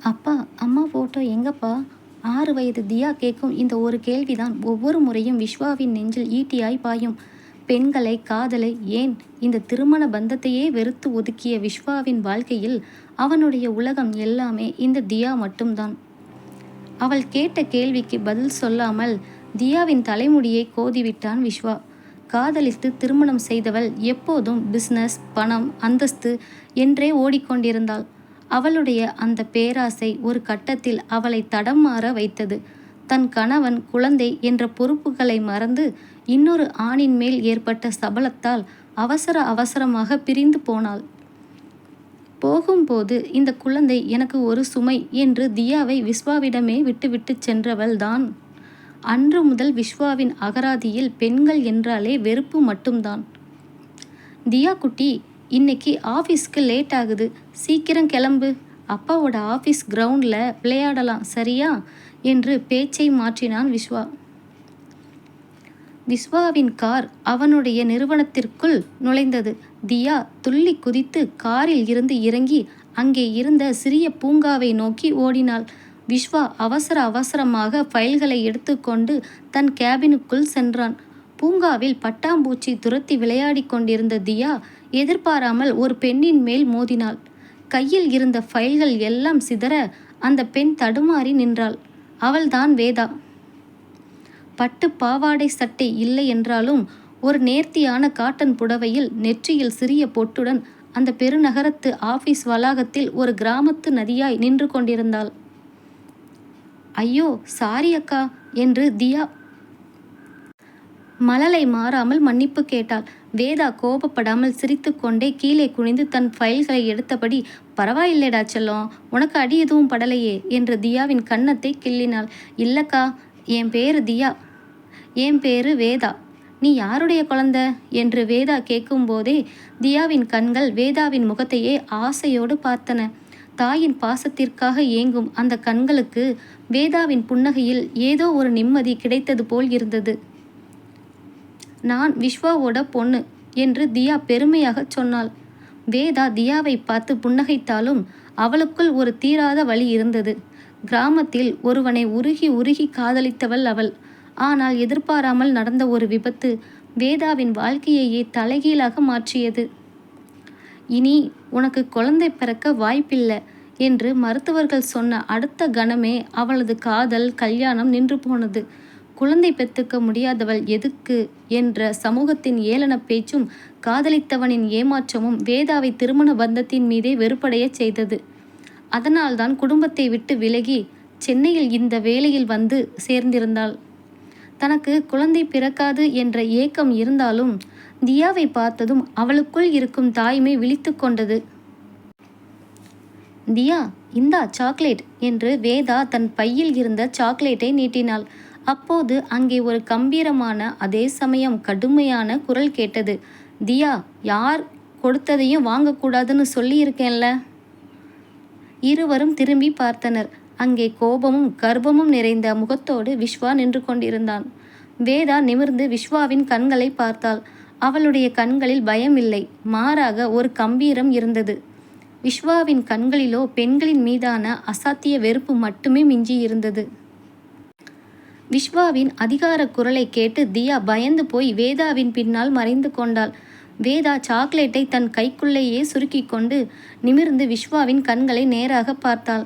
அப்பா, அம்மா ஃபோட்டோ எங்கப்பா? 6 வயது தியா கேட்கும் இந்த ஒரு கேள்விதான் ஒவ்வொரு முறையும் விஸ்வாவின் நெஞ்சில் ஈட்டியாய் பாயும். பெண்களை, காதலை, ஏன் இந்த திருமண பந்தத்தையே வெறுத்து ஒதுக்கிய விஸ்வாவின் வாழ்க்கையில் அவனுடைய உலகம் எல்லாமே இந்த தியா மட்டும்தான். அவள் கேட்ட கேள்விக்கு பதில் சொல்லாமல் தியாவின் தலைமுடியை கோதிவிட்டான் விஸ்வா. காதலித்து திருமணம் செய்தவள் எப்போதும் பிஸ்னஸ், பணம், அந்தஸ்து என்றே ஓடிக்கொண்டிருந்தாள். அவளுடைய அந்த பேராசை ஒரு கட்டத்தில் அவளை தடமாற வைத்தது. தன் கணவன், குழந்தை என்ற பொறுப்புகளை மறந்து இன்னொரு ஆணின் மேல் ஏற்பட்ட சபலத்தால் அவசர அவசரமாக பிரிந்து போனாள். போகும்போது இந்த குழந்தை எனக்கு ஒரு சுமை என்று தியாவை விஸ்வாவிடமே விட்டுவிட்டு சென்றவள் தான். அன்று முதல் விஸ்வாவின் அகராதியில் பெண்கள் என்றாலே வெறுப்பு மட்டும்தான். தியா குட்டி, இன்னைக்கு ஆஃபீஸ்க்கு லேட் ஆகுது, சீக்கிரம் கிளம்பு, அப்பாவோட ஆஃபீஸ் கிரவுண்டில் விளையாடலாம், சரியா என்று பேச்சை மாற்றினான் விஸ்வா. விஸ்வாவின் கார் அவனுடைய நிறுவனத்திற்குள் நுழைந்தது. தியா துள்ளி குதித்து காரில் இருந்து இறங்கி அங்கே இருந்த சிறிய பூங்காவை நோக்கி ஓடினாள். விஸ்வா அவசர அவசரமாக ஃபைல்களை எடுத்துக்கொண்டு தன் கேபினுக்குள் சென்றான். பூங்காவில் பட்டாம்பூச்சி துரத்தி விளையாடி கொண்டிருந்த தியா எதிர்பாராமல் ஒரு பெண்ணின் மேல் மோதினாள். கையில் இருந்த ஃபைல்கள் எல்லாம் சிதற அந்த பெண் தடுமாறி நின்றாள். அவள்தான் வேதா. பட்டு பாவாடை சட்டை இல்லை என்றாலும் ஒரு நேர்த்தியான காட்டன் புடவையில் நெற்றியில் சிறிய பொட்டுடன் அந்த பெருநகரத்து ஆபீஸ் வளாகத்தில் ஒரு கிராமத்து நதியாய் நின்று கொண்டிருந்தாள். ஐயோ சாரி அக்கா என்று தியா மழலை மாறாமல் மன்னிப்பு கேட்டாள். வேதா கோபப்படாமல் சிரித்து கொண்டே கீழே குனிந்து தன் ஃபைல்களை எடுத்தபடி, பரவாயில்லைடா செல்லம், உனக்கு அடி எதுவும் படலையே என்று தியாவின் கன்னத்தை கிள்ளினாள். இல்லக்கா, என் பேரு தியா. என் பேரு வேதா. நீ யாருடைய குழந்த என்று வேதா கேட்கும்போதே தியாவின் கண்கள் வேதாவின் முகத்தையே ஆசையோடு பார்த்தன. தாயின் பாசத்திற்காக ஏங்கும் அந்த கண்களுக்கு வேதாவின் புன்னகையில் ஏதோ ஒரு நிம்மதி கிடைத்தது போல் இருந்தது. நான் விஸ்வாவோட பொண்ணு என்று தியா பெருமையாக சொன்னாள். வேதா தியாவை பார்த்து புன்னகைத்தாலும் அவளுக்குள் ஒரு தீராத வலி இருந்தது. கிராமத்தில் ஒருவனை உருகி உருகி காதலித்தவள் அவள். ஆனால் எதிர்பாராமல் நடந்த ஒரு விபத்து வேதாவின் வாழ்க்கையையே தலைகீழாக மாற்றியது. இனி உனக்கு குழந்தை பிறக்க வாய்ப்பில்லை என்று மருத்துவர்கள் சொன்ன அடுத்த கணமே அவளது காதல், கல்யாணம் நின்று போனது. குழந்தை பெற்றுக்க முடியாதவள் எதுக்கு என்ற சமூகத்தின் ஏளன பேச்சும் காதலித்தவனின் ஏமாற்றமும் வேதாவை திருமண பந்தத்தின் மீதே வெறுப்படைய செய்தது. அதனால்தான் குடும்பத்தை விட்டு விலகி சென்னையில் இந்த வேலையில் வந்து சேர்ந்திருந்தாள். தனக்கு குழந்தை பிறக்காது என்ற ஏக்கம் இருந்தாலும் தியாவை பார்த்ததும் அவளுக்குள் இருக்கும் தாய்மை விழித்து கொண்டது. தியா, இந்தா சாக்லேட் என்று வேதா தன் பையில் இருந்த சாக்லேட்டை நீட்டினாள். அப்போது அங்கே ஒரு கம்பீரமான, அதே சமயம் கடுமையான குரல் கேட்டது. தியா, யார் கொடுத்ததையும் வாங்கக்கூடாதுன்னு சொல்லியிருக்கேன்ல. இருவரும் திரும்பி பார்த்தனர். அங்கே கோபமும் கர்வமும் நிறைந்த முகத்தோடு விஸ்வா நின்று கொண்டிருந்தான். வேதா நிமிர்ந்து விஸ்வாவின் கண்களை பார்த்தாள். அவளுடைய கண்களில் பயம் இல்லை, மாறாக ஒரு கம்பீரம் இருந்தது. விஸ்வாவின் கண்களிலோ பெண்களின் மீதான அசாத்திய வெறுப்பு மட்டுமே மிஞ்சி இருந்தது. விஸ்வாவின் அதிகார குரலை கேட்டு தியா பயந்து போய் வேதாவின் பின்னால் மறைந்து கொண்டாள். வேதா சாக்லேட்டை தன் கைக்குள்ளேயே சுருக்கி கொண்டு நிமிர்ந்து விஸ்வாவின் கண்களை நேராக பார்த்தாள்.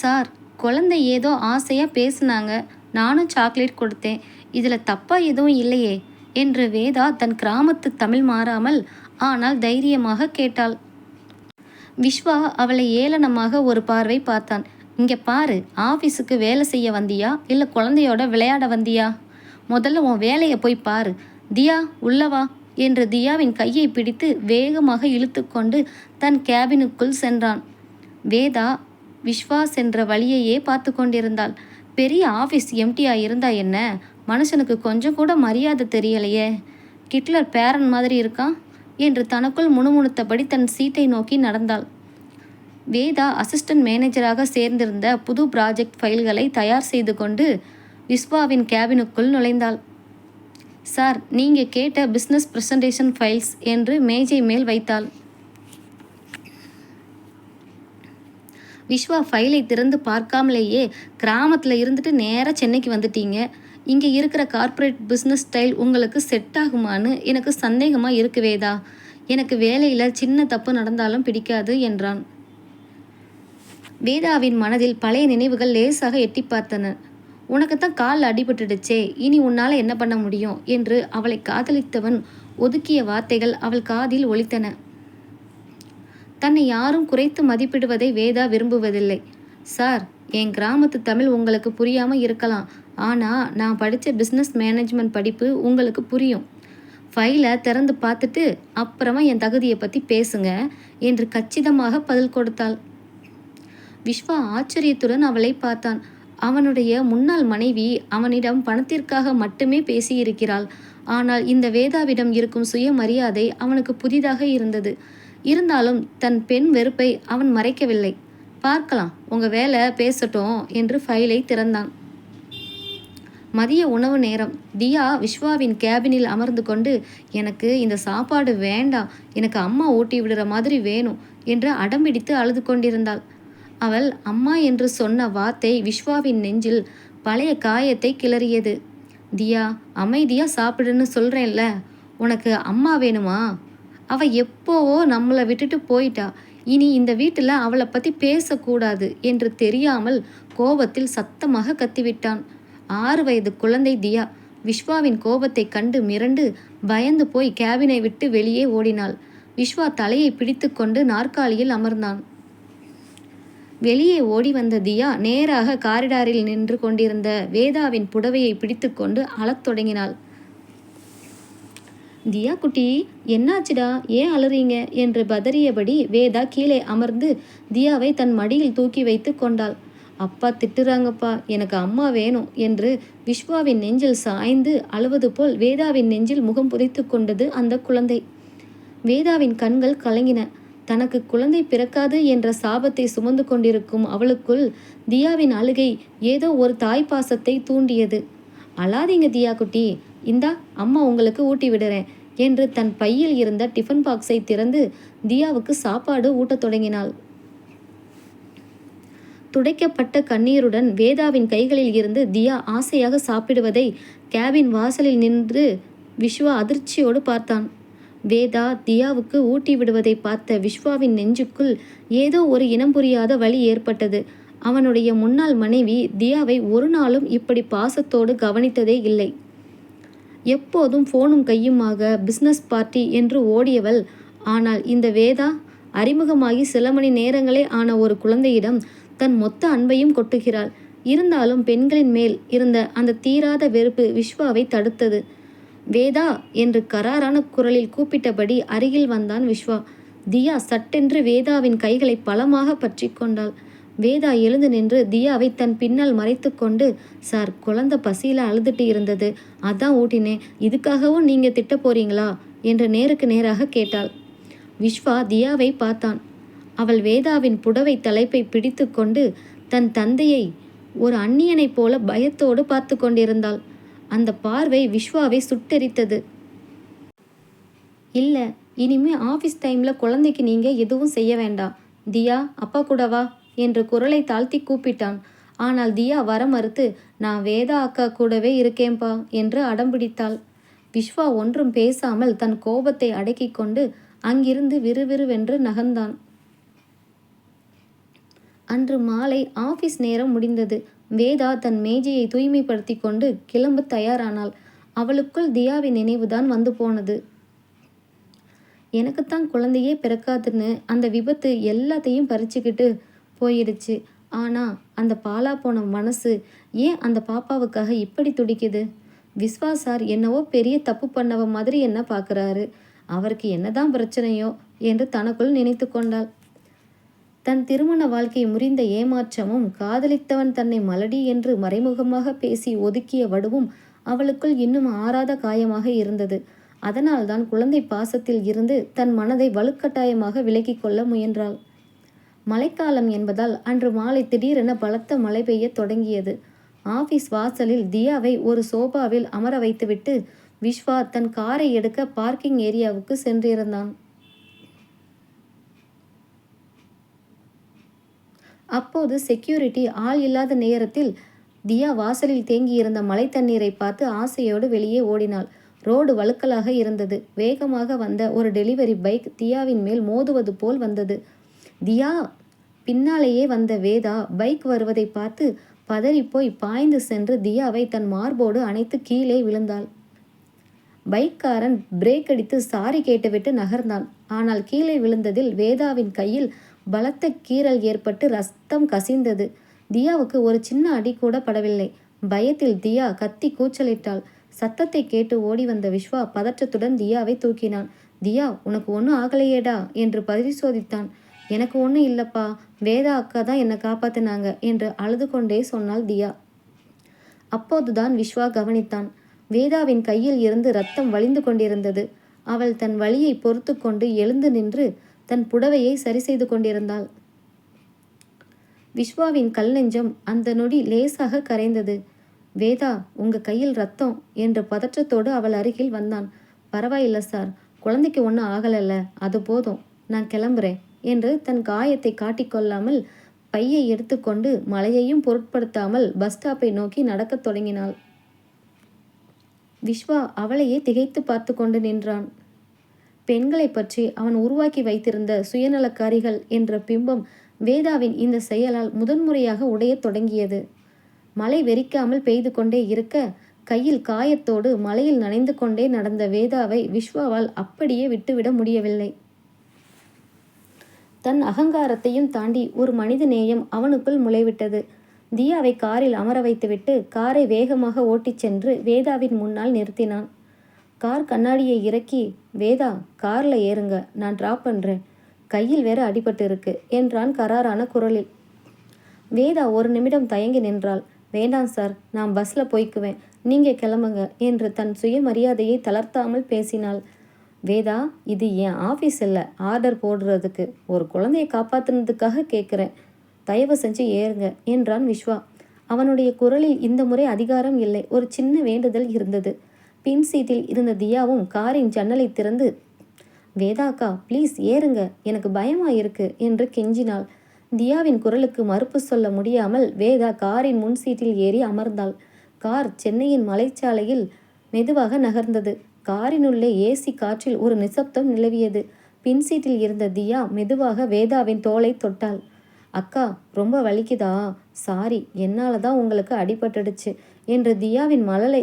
சார், குழந்தை ஏதோ ஆசையாக பேசுனாங்க, நானும் சாக்லேட் கொடுத்தேன், இதில் தப்பா எதுவும் இல்லையே என்று வேதா தன் கிராமத்து தமிழ் மாறாமல் ஆனால் தைரியமாக கேட்டாள். விஸ்வா அவளை ஏளனமாக ஒரு பார்வை பார்த்தான். இங்கே பாரு, ஆஃபீஸுக்கு வேலை செய்ய வந்தியா இல்லை குழந்தையோட விளையாட வந்தியா? முதல்ல உன் வேலையை போய் பாரு. தியா, உள்ளவா என்று தியாவின் கையை பிடித்து வேகமாக இழுத்து கொண்டு தன் கேபினுக்குள் சென்றான். வேதா விஸ்வா சென்ற வழியையே பார்த்து கொண்டிருந்தாள். பெரிய ஆஃபீஸ் எம்டியா இருந்தா என்ன, மனுஷனுக்கு கொஞ்சம் கூட மரியாதை தெரியலையே, ஹிட்லர் பேரன் மாதிரி இருக்கான் என்று தனக்குள் முணுமுணுத்தபடி தன் சீட்டை நோக்கி நடந்தாள். வேதா அசிஸ்டன்ட் மேனேஜராக சேர்ந்திருந்த புது ப்ராஜெக்ட் ஃபைல்களை தயார் செய்து கொண்டு விஸ்வாவின் கேபினுக்குள் நுழைந்தாள். சார், நீங்கள் கேட்ட பிஸ்னஸ் ப்ரெசன்டேஷன் ஃபைல்ஸ் என்று மேஜை மேல் வைத்தாள். விஸ்வா ஃபைலை திறந்து பார்க்காமலேயே கிராமத்தில் இருந்துட்டு நேராக சென்னைக்கு வந்துட்டீங்க. இங்கே இருக்கிற கார்ப்பரேட் பிஸ்னஸ் ஸ்டைல் உங்களுக்கு செட் ஆகுமான்னு எனக்கு சந்தேகமாக இருக்கு வேதா. எனக்கு வேலையில் சின்ன தப்பு நடந்தாலும் பிடிக்காது என்றான். வேதாவின் மனதில் பழைய நினைவுகள் லேசாக எட்டி பார்த்தன. உனக்குத்தான் கால் அடிபட்டுடுச்சே, இனி உன்னால் என்ன பண்ண முடியும் என்று அவளை காதலித்தவன் ஒதுக்கிய வார்த்தைகள் அவள் காதில் ஒலித்தன. தன்னை யாரும் குறைத்து மதிப்பிடுவதை வேதா விரும்புவதில்லை. சார், என் கிராமத்து தமிழ் உங்களுக்கு புரியாமல் இருக்கலாம். ஆனால் நான் படித்த பிஸ்னஸ் மேனேஜ்மெண்ட் படிப்பு உங்களுக்கு புரியும். ஃபைலை திறந்து பார்த்துட்டு அப்புறமா என் தகுதியை பற்றி பேசுங்க என்று கச்சிதமாக பதில் கொடுத்தாள். விஸ்வா ஆச்சரியத்துடன் அவளை பார்த்தான். அவனுடைய முன்னாள் மனைவி அவனிடம் பணத்திற்காக மட்டுமே பேசியிருக்கிறாள். ஆனால் இந்த வேதாவிடம் இருக்கும் சுயமரியாதை அவனுக்கு புதிதாக இருந்தது. இருந்தாலும் தன் பெண் வெறுப்பை அவன் மறைக்கவில்லை. பார்க்கலாம், உங்க வேலை பேசட்டும் என்று ஃபைலை திறந்தான். மதிய உணவு நேரம். தியா விஸ்வாவின் கேபினில் அமர்ந்து கொண்டு, எனக்கு இந்த சாப்பாடு வேண்டாம், எனக்கு அம்மா ஊட்டி விடுற மாதிரி வேணும் என்று அடம்பிடித்து அழுது கொண்டிருந்தாள். அவள் அம்மா என்று சொன்ன வார்த்தை விஸ்வாவின் நெஞ்சில் பழைய காயத்தை கிளறியது. தியா, அமைதியா சாப்பிடுன்னு சொல்றேன்ல, உனக்கு அம்மா வேணுமா? அவ எப்போவோ நம்மளை விட்டுட்டு போயிட்டா. இனி இந்த வீட்டில் அவளை பற்றி பேசக்கூடாது என்று தெரியாமல் கோபத்தில் சத்தமாக கத்திவிட்டான். 6 வயது குழந்தை தியா விஸ்வாவின் கோபத்தை கண்டு மிரண்டு பயந்து போய் கேபினை விட்டு வெளியே ஓடினாள். விஸ்வா தலையை பிடித்து கொண்டு நாற்காலியில் அமர்ந்தான். வெளியே ஓடி வந்த தியா நேராக காரிடாரில் நின்று கொண்டிருந்த வேதாவின் புடவையை பிடித்து கொண்டு அழத் தொடங்கினாள். தியா குட்டி, என்னாச்சுடா, ஏன் அலறீங்க என்று பதறியபடி வேதா கீழே அமர்ந்து தியாவை தன் மடியில் தூக்கி வைத்து கொண்டாள். அப்பா திட்டுறாங்கப்பா, எனக்கு அம்மா வேணும் என்று விஸ்வாவின் நெஞ்சில் சாய்ந்து அழுவது போல் வேதாவின் நெஞ்சில் முகம் புதைத்து கொண்டது அந்த குழந்தை. வேதாவின் கண்கள் கலங்கின. தனக்கு குழந்தை பிறக்காது என்ற சாபத்தை சுமந்து கொண்டிருக்கும் அவளுக்குள் தியாவின் அழுகை ஏதோ ஒரு தாய்ப்பாசத்தை தூண்டியது. அழாதீங்க தியா குட்டி, இந்தா அம்மா உங்களுக்கு ஊட்டி விடுறேன் என்று தன் பையில் இருந்த டிஃபன் பாக்ஸை திறந்து தியாவுக்கு சாப்பாடு ஊட்டத் தொடங்கினாள். துடைக்கப்பட்ட கண்ணீருடன் வேதாவின் கைகளில் இருந்து தியா ஆசையாக சாப்பிடுவதை கேபின் வாசலில் நின்று விஸ்வா அதிர்ச்சியோடு பார்த்தான். வேதா தியாவுக்கு ஊட்டி விடுவதை பார்த்த விஸ்வாவின் நெஞ்சுக்குள் ஏதோ ஒரு இனம் புரியாத வலி ஏற்பட்டது. அவனுடைய முன்னாள் மனைவி தியாவை ஒரு நாளும் இப்படி பாசத்தோடு கவனித்ததே இல்லை. எப்போதும் ஃபோனும் கையுமாக பிஸ்னஸ் பார்ட்டி என்று ஓடியவள். ஆனால் இந்த வேதா அறிமுகமாகி சில மணி நேரங்களே ஆன ஒரு குழந்தையிடம் தன் மொத்த அன்பையும் கொட்டுகிறாள். இருந்தாலும் பெண்களின் மேல் இருந்த அந்த தீராத வெறுப்பு விஸ்வாவை தடுத்தது. வேதா என்று கராரான குரலில் கூப்பிட்டபடி அருகில் வந்தான் விஸ்வா. தியா சட்டென்று வேதாவின் கைகளை பலமாக பற்றி கொண்டாள். வேதா எழுந்து நின்று தியாவை தன் பின்னால் மறைத்து கொண்டு, சார், குழந்தை பசியில் அழுதுட்டு இருந்தது, அதான் ஊட்டினேன், இதுக்காகவும் நீங்கள் திட்ட போறீங்களா என்று நேருக்கு நேராக கேட்டாள். விஸ்வா தியாவை பார்த்தான். அவள் வேதாவின் புடவை தலைப்பை பிடித்து கொண்டு தன் தந்தையை ஒரு அந்நியனைப் போல பயத்தோடு பார்த்து கொண்டிருந்தாள். அந்த பார்வை விஸ்வாவை சுட்டெரித்தது. இல்லை, இனிமே ஆஃபீஸ் டைமில் குழந்தைக்கு நீங்கள் எதுவும் செய்ய வேண்டாம். தியா, அப்பா கூட வா என்று குரலை தாழ்த்தி கூப்பிட்டான். ஆனால் தியா வர மறுத்து, நான் வேதா அக்கா கூடவே இருக்கேன்பா என்று அடம்பிடித்தாள். விஸ்வா ஒன்றும் பேசாமல் தன் கோபத்தை அடக்கி கொண்டு அங்கிருந்து விறுவிறுவென்று நகர்ந்தான். அன்று மாலை ஆஃபீஸ் நேரம் முடிந்தது. வேதா தன் மேஜையை தூய்மைப்படுத்தி கொண்டு கிளம்ப தயாரானாள். அவளுக்குள் தியாவின் நினைவுதான் வந்து போனது. எனக்குத்தான் குழந்தையே பிறக்காதுன்னு அந்த விபத்து எல்லாத்தையும் பறிச்சுக்கிட்டு போயிடுச்சு. ஆனால் அந்த பாலா போன மனசு ஏன் அந்த பாப்பாவுக்காக இப்படி துடிக்குது? விஸ்வா சார் என்னவோ பெரிய தப்பு பண்ணவ மாதிரி என்ன பார்க்குறாரு. அவருக்கு என்னதான் பிரச்சனையோ என்று தனக்குள் நினைத்து கொண்டாள். தன் திருமண வாழ்க்கை முறிந்த ஏமாற்றமும் காதலித்தவன் தன்னை மலடி என்று மறைமுகமாக பேசி ஒதுக்கிய வடுவும் அவளுக்குள் இன்னும் ஆறாத காயமாக இருந்தது. அதனால்தான் குழந்தை பாசத்தில் இருந்து தன் மனதை வலுக்கட்டாயமாக விலக்கி கொள்ள முயன்றாள். மழைக்காலம் என்பதால் அன்று மாலை திடீரென பலத்த மழை பெய்ய தொடங்கியது. ஆபீஸ் வாசலில் தியாவை ஒரு சோபாவில் அமர வைத்துவிட்டு விஸ்வா தன் காரை எடுக்க பார்க்கிங் ஏரியாவுக்கு சென்றிருந்தான். அப்போது செக்யூரிட்டி ஆள் இல்லாத நேரத்தில் தியா வாசலில் தேங்கியிருந்த மழை தண்ணீரை பார்த்து ஆசையோடு வெளியே ஓடினாள். ரோடு வழுக்கலாக இருந்தது. வேகமாக வந்த ஒரு டெலிவரி பைக் தியாவின் மேல் மோதுவது போல் வந்தது. தியா! பின்னாலேயே வந்த வேதா பைக் வருவதை பார்த்து பதறிப்போய் பாய்ந்து சென்று தியாவை தன் மார்போடு அணைத்து கீழே விழுந்தாள். பைக்காரன் பிரேக் அடித்து சாரி கேட்டுவிட்டு நகர்ந்தான். ஆனால் கீழே விழுந்ததில் வேதாவின் கையில் பலத்த கீறல் ஏற்பட்டு ரத்தம் கசிந்தது. தியாவுக்கு ஒரு சின்ன அடி கூட படவில்லை. பயத்தில் தியா கத்தி கூச்சலிட்டாள். சத்தத்தை கேட்டு ஓடி வந்த விஸ்வா பதற்றத்துடன் தியாவை தூக்கினான். தியா, உனக்கு ஒன்றும் ஆகலையேடா என்று பரிசோதித்தான். எனக்கு ஒன்றும் இல்லப்பா, வேதா அக்கா தான் என்னை காப்பாத்தினாங்க என்று அழுது கொண்டே சொன்னாள் தியா. அப்போதுதான் விஸ்வா கவனித்தான். வேதாவின் கையில் இருந்து ரத்தம் வழிந்து கொண்டிருந்தது. அவள் தன் வலியை பொறுத்து கொண்டு எழுந்து நின்று தன் புடவையை சரி செய்து கொண்டிருந்தாள். விஸ்வாவின் கல் நெஞ்சம் அந்த நொடி லேசாக கரைந்தது. வேதா, உங்க கையில் ரத்தம் என்று பதற்றத்தோடு அவள் அருகில் வந்தான். பரவாயில்ல சார், குழந்தைக்கு ஒன்றும் ஆகலல்ல, அது போதும், நான் கிளம்புறேன் என்று தன் காயத்தை காட்டிக்கொள்ளாமல் பையை எடுத்துக்கொண்டு மழையையும் பொருட்படுத்தாமல் பஸ் ஸ்டாப்பை நோக்கி நடக்கத் தொடங்கினாள். விஸ்வா அவளையே திகைத்து பார்த்து கொண்டு நின்றான். பெண்களை பற்றி அவன் உருவாக்கி வைத்திருந்த சுயநலக்காரிகள் என்ற பிம்பம் வேதாவின் இந்த செயலால் முதன்முறையாக உடையத் தொடங்கியது. மழை வெறிக்காமல் பெய்து கொண்டே இருக்க கையில் காயத்தோடு மழையில் நனைந்து கொண்டே நடந்த வேதாவை விஸ்வாவால் அப்படியே விட்டுவிட முடியவில்லை. தன் அகங்காரத்தையும் தாண்டி ஒரு மனித நேயம் அவனுக்குள் முளைவிட்டது. தியாவை காரில் அமர வைத்துவிட்டு காரை வேகமாக ஓட்டிச் சென்று வேதாவின் முன்னால் நிறுத்தினான். கார் கண்ணாடியை இறக்கி, வேதா, காரில் ஏறுங்க, நான் ட்ராப் பண்ணுறேன், கையில் வேற அடிபட்டு இருக்கு என்றான் கராரான குரலில். வேதா ஒரு நிமிடம் தயங்கி நின்றாள். வேண்டாம் சார், நான் பஸ்ஸில் போய்க்குவேன், நீங்கள் கிளம்புங்க என்று தன் சுயமரியாதையை தளர்த்தாமல் பேசினாள். வேதா, இது என் ஆஃபீஸ் இல்லை, ஆர்டர் போடுறதுக்கு, ஒரு குழந்தையை காப்பாற்றுனதுக்காக கேட்குறேன், தயவு செஞ்சு ஏறுங்க என்றான் விஸ்வா. அவனுடைய குரலில் இந்த முறை அதிகாரம் இல்லை, ஒரு சின்ன வேண்டுதல் இருந்தது. பின் சீட்டில் இருந்த தியாவும் காரின் ஜன்னலை திறந்து, வேதாக்கா ப்ளீஸ் ஏறுங்க, எனக்கு பயமாக இருக்கு என்று கெஞ்சினாள். தியாவின் குரலுக்கு மறுப்பு சொல்ல முடியாமல் வேதா காரின் முன் சீட்டில் ஏறி அமர்ந்தாள். கார் சென்னையின் மலைச்சாலையில் மெதுவாக நகர்ந்தது. காரினுள்ளே ஏசி காற்றில் ஒரு நிசப்தம் நிலவியது. பின் சீட்டில் இருந்த தியா மெதுவாக வேதாவின் தோளை தொட்டாள். அக்கா, ரொம்ப வலிக்குதா? சாரி, என்னால தான் உங்களுக்கு அடிபட்டுடுச்சு என்று தியாவின் மழலை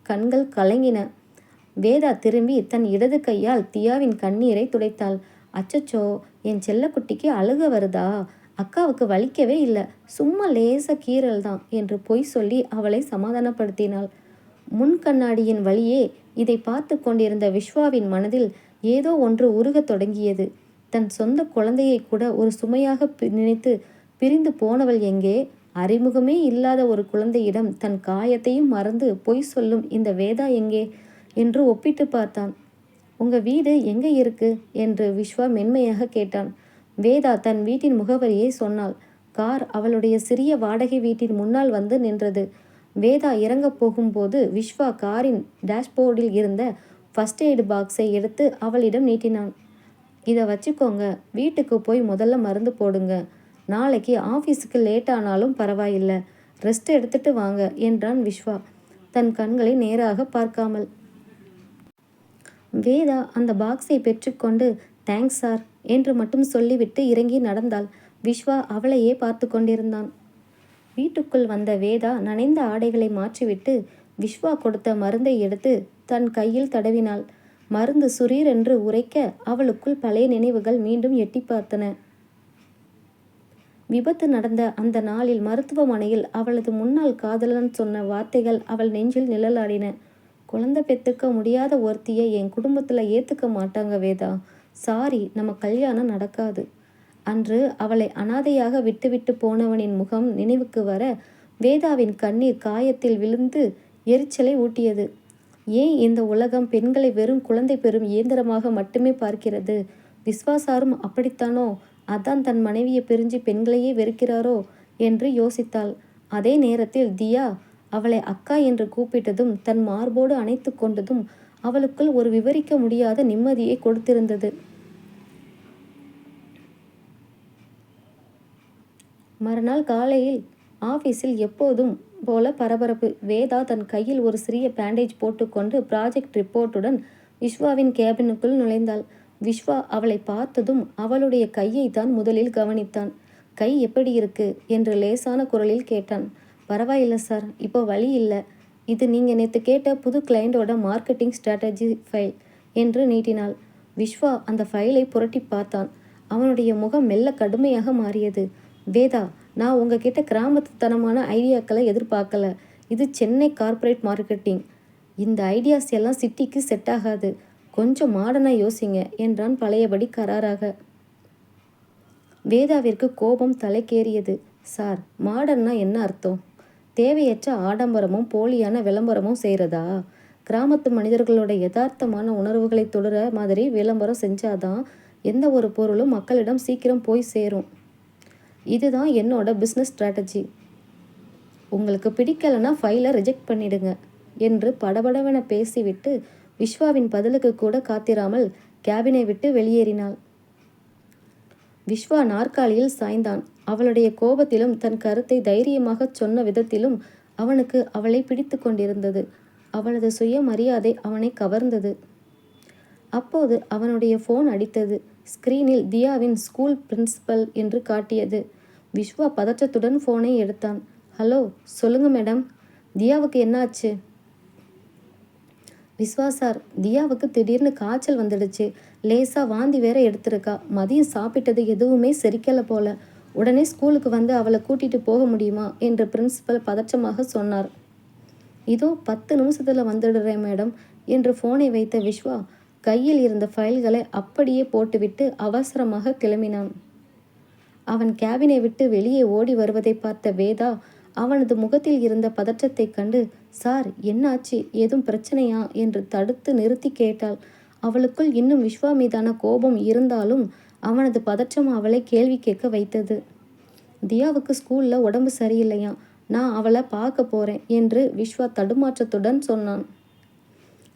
கண்கள் கலங்கின. வேதா திரும்பி தன் இடது கையால் தியாவின் கண்ணீரை துடைத்தாள். அச்சச்சோ, என் செல்லக்குட்டிக்கு அழுக வருதா? அக்காவுக்கு வலிக்கவே இல்லை, சும்மா லேச கீறல் தான் என்று பொய் சொல்லி அவளை சமாதானப்படுத்தினாள். முன் கண்ணாடியின் வழியே இதை பார்த்து கொண்டிருந்த விஸ்வாவின் மனதில் ஏதோ ஒன்று உருகத் தொடங்கியது. தன் சொந்த குழந்தையை கூட ஒரு சுமையாக நினைத்து பிரிந்து போனவள் எங்கே? அறிமுகமே இல்லாத ஒரு குழந்தையிடம் தன் காயத்தையும் மறந்து பொய் சொல்லும் இந்த வேதா எங்கே என்று ஒப்பிட்டு பார்த்தான். உங்க வீடு எங்கே இருக்கு என்று விஸ்வா மென்மையாக கேட்டான். வேதா தன் வீட்டின் முகவரியை சொன்னாள். கார் அவளுடைய சிறிய வாடகை வீட்டின் முன்னால் வந்து நின்றது. வேதா இறங்கப் போகும்போது விஸ்வா காரின் டேஷ்போர்டில் இருந்த ஃபர்ஸ்ட் எய்டு பாக்ஸை எடுத்து அவளிடம் நீட்டினான். இதை வச்சுக்கோங்க, வீட்டுக்கு போய் முதல்ல மருந்து போடுங்க, நாளைக்கு ஆஃபீஸுக்கு லேட் ஆனாலும் பரவாயில்லை, ரெஸ்ட் எடுத்துட்டு வாங்க என்றான் விஸ்வா தன் கண்களை நேராக பார்க்காமல். வேதா அந்த பாக்ஸை பெற்றுக்கொண்டு தேங்க்ஸ் சார் என்று மட்டும் சொல்லிவிட்டு இறங்கி நடந்தாள். விஸ்வா அவளையே பார்த்து கொண்டிருந்தான். வீட்டுக்குள் வந்த வேதா நனைந்த ஆடைகளை மாற்றிவிட்டு விஸ்வா கொடுத்த மருந்தை எடுத்து தன் கையில் தடவினாள். மருந்து சுரீரென்று உரைக்க அவளுக்குள் பழைய நினைவுகள் மீண்டும் எட்டி பார்த்தன. விபத்து நடந்த அந்த நாளில் மருத்துவமனையில் அவளது முன்னாள் காதலன் சொன்ன வார்த்தைகள் அவள் நெஞ்சில் நிழலாடின. குழந்தை பெற்றுக்க முடியாத ஒருத்தியை என் குடும்பத்தில் ஏற்றுக்க மாட்டாங்க வேதா, சாரி, நம்ம கல்யாணம் நடக்காது. அன்று அவளை அனாதையாக விட்டுவிட்டு போனவனின் முகம் நினைவுக்கு வர வேதாவின் கண்ணீர் காயத்தில் விழுந்து எரிச்சலை ஊட்டியது. ஏன் இந்த உலகம் பெண்களை வெறும் குழந்தை பெறும் இயந்திரமாக மட்டுமே பார்க்கிறது? விஸ்வாசாரும் அப்படித்தானோ? அதான் தன் மனைவியை பிரிஞ்சு பெண்களையே வெறுக்கிறாரோ என்று யோசித்தாள். அதே நேரத்தில் தியா அவளை அக்கா என்று கூப்பிட்டதும் தன் மார்போடு அணைத்து கொண்டதும் அவளுக்குள் ஒரு விவரிக்க முடியாத நிம்மதியை கொடுத்திருந்தது. மறுநாள் காலையில் ஆபீஸில் எப்போதும் போல பரபரப்பு. வேதா தன் கையில் ஒரு சிறிய பேண்டேஜ் போட்டுக்கொண்டு ப்ராஜெக்ட் ரிப்போர்ட்டுடன் விஸ்வாவின் கேபினுக்குள் நுழைந்தாள். விஸ்வா அவளை பார்த்ததும் அவளுடைய கையை தான் முதலில் கவனித்தான். கை எப்படி இருக்கு என்று லேசான குரலில் கேட்டான். பரவாயில்ல சார், இப்போ வலி இல்லை. இது நீங்கள் நேற்று கேட்ட புது கிளையண்டோட மார்க்கெட்டிங் ஸ்ட்ராட்டஜி ஃபைல் என்று நீட்டினாள். விஸ்வா அந்த ஃபைலை புரட்டி பார்த்தான். அவனுடைய முகம் மெல்ல கடுமையாக மாறியது. வேதா, நான் உங்ககிட்ட கிராமத்துத்தனமான ஐடியாக்களை எதிர்பார்க்கல. இது சென்னை கார்ப்பரேட் மார்க்கெட்டிங். இந்த ஐடியாஸ் எல்லாம் சிட்டிக்கு செட் ஆகாது. கொஞ்சம் மாடர்னாக யோசிங்க என்றான் பழையபடி கராராக. வேதாவிற்கு கோபம் தலைக்கேறியது. சார், மாடர்னா என்ன அர்த்தம்? தேவையற்ற ஆடம்பரமும் போலியான விளம்பரமும் செய்கிறதா? கிராமத்து மனிதர்களோட யதார்த்தமான உணர்வுகளை தொடுற மாதிரி விளம்பரம் செஞ்சாதான் எந்த ஒரு பொருளும் மக்களிடம் சீக்கிரம் போய் சேரும். இதுதான் என்னோட பிஸ்னஸ் ஸ்ட்ராட்டஜி. உங்களுக்கு பிடிக்கலைன்னா ஃபைலை ரிஜெக்ட் பண்ணிடுங்க என்று படபடவென பேசிவிட்டு விஸ்வாவின் பதிலுக்கு கூட காத்திராமல் கேபினை விட்டு வெளியேறினாள். விஸ்வா நாற்காலியில் சாய்ந்தான். அவளுடைய கோபத்திலும் தன் கருத்தை தைரியமாக சொன்ன விதத்திலும் அவனுக்கு அவளை பிடித்து கொண்டிருந்தது. அவளது சுயமரியாதை அவனை கவர்ந்தது. அப்போது அவனுடைய ஃபோன் அடித்தது. ஸ்கிரீனில் தியாவின் ஸ்கூல் பிரின்சிபல் என்று காட்டியது. விஸ்வா பதற்றத்துடன் ஃபோனை எடுத்தான். ஹலோ, சொல்லுங்க மேடம். தியாவுக்கு என்னாச்சு? விஸ்வா சார், தியாவுக்கு திடீர்னு காய்ச்சல் வந்துடுச்சு. லேசாக வாந்தி வேற எடுத்திருக்கா. மதியம் சாப்பிட்டது எதுவுமே செரிக்கலை போல. உடனே ஸ்கூலுக்கு வந்து அவளை கூட்டிகிட்டு போக முடியுமா என்று பிரின்சிபல் பதற்றமாக சொன்னார். இதோ 10 நிமிஷத்தில் வந்துடுறேன் மேடம் என்று ஃபோனை வைத்த விஸ்வா கையில் இருந்த ஃபைல்களை அப்படியே போட்டுவிட்டு அவசரமாக கிளம்பினான். அவன் கேபினை விட்டு வெளியே ஓடி வருவதை பார்த்த வேதா அவனது முகத்தில் இருந்த பதற்றத்தை கண்டு, சார் என்னாச்சு, ஏதும் பிரச்சனையா என்று தடுத்து நிறுத்தி கேட்டாள். அவளுக்குள் இன்னும் விஸ்வா மீதான கோபம் இருந்தாலும் அவனது பதற்றம் அவளை கேள்வி கேட்க வைத்தது. தியாவுக்கு ஸ்கூலில் உடம்பு சரியில்லையா, நான் அவளை பார்க்க போகிறேன் என்று விஸ்வா தடுமாற்றத்துடன் சொன்னான்.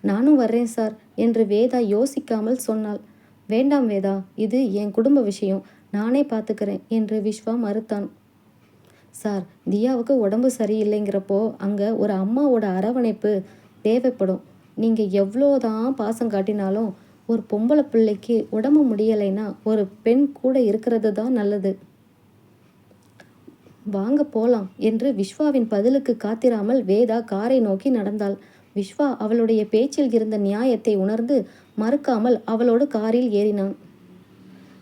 நானும் வர்றேன் சார் என்று வேதா யோசிக்காமல் சொன்னாள். வேண்டாம் வேதா, இது என் குடும்ப விஷயம், நானே பார்த்துக்கிறேன் என்று விஸ்வா மறுத்தான். சார், தியாவுக்கு உடம்பு சரியில்லைங்கிறப்போ அங்கே ஒரு அம்மாவோட அரவணைப்பு தேவைப்படும். நீங்கள் எவ்வளோதான் பாசம் காட்டினாலும் ஒரு பொம்பளை பிள்ளைக்கு உடம்பு முடியலைன்னா ஒரு பெண் கூட இருக்கிறது தான் நல்லது. வாங்க போலாம் என்று விஸ்வாவின் பதிலுக்கு காத்திராமல் வேதா காரை நோக்கி நடந்தாள். விஸ்வா அவளுடைய பேச்சில் இருந்த நியாயத்தை உணர்ந்து மறுக்காமல் அவளோடு காரில் ஏறினான்.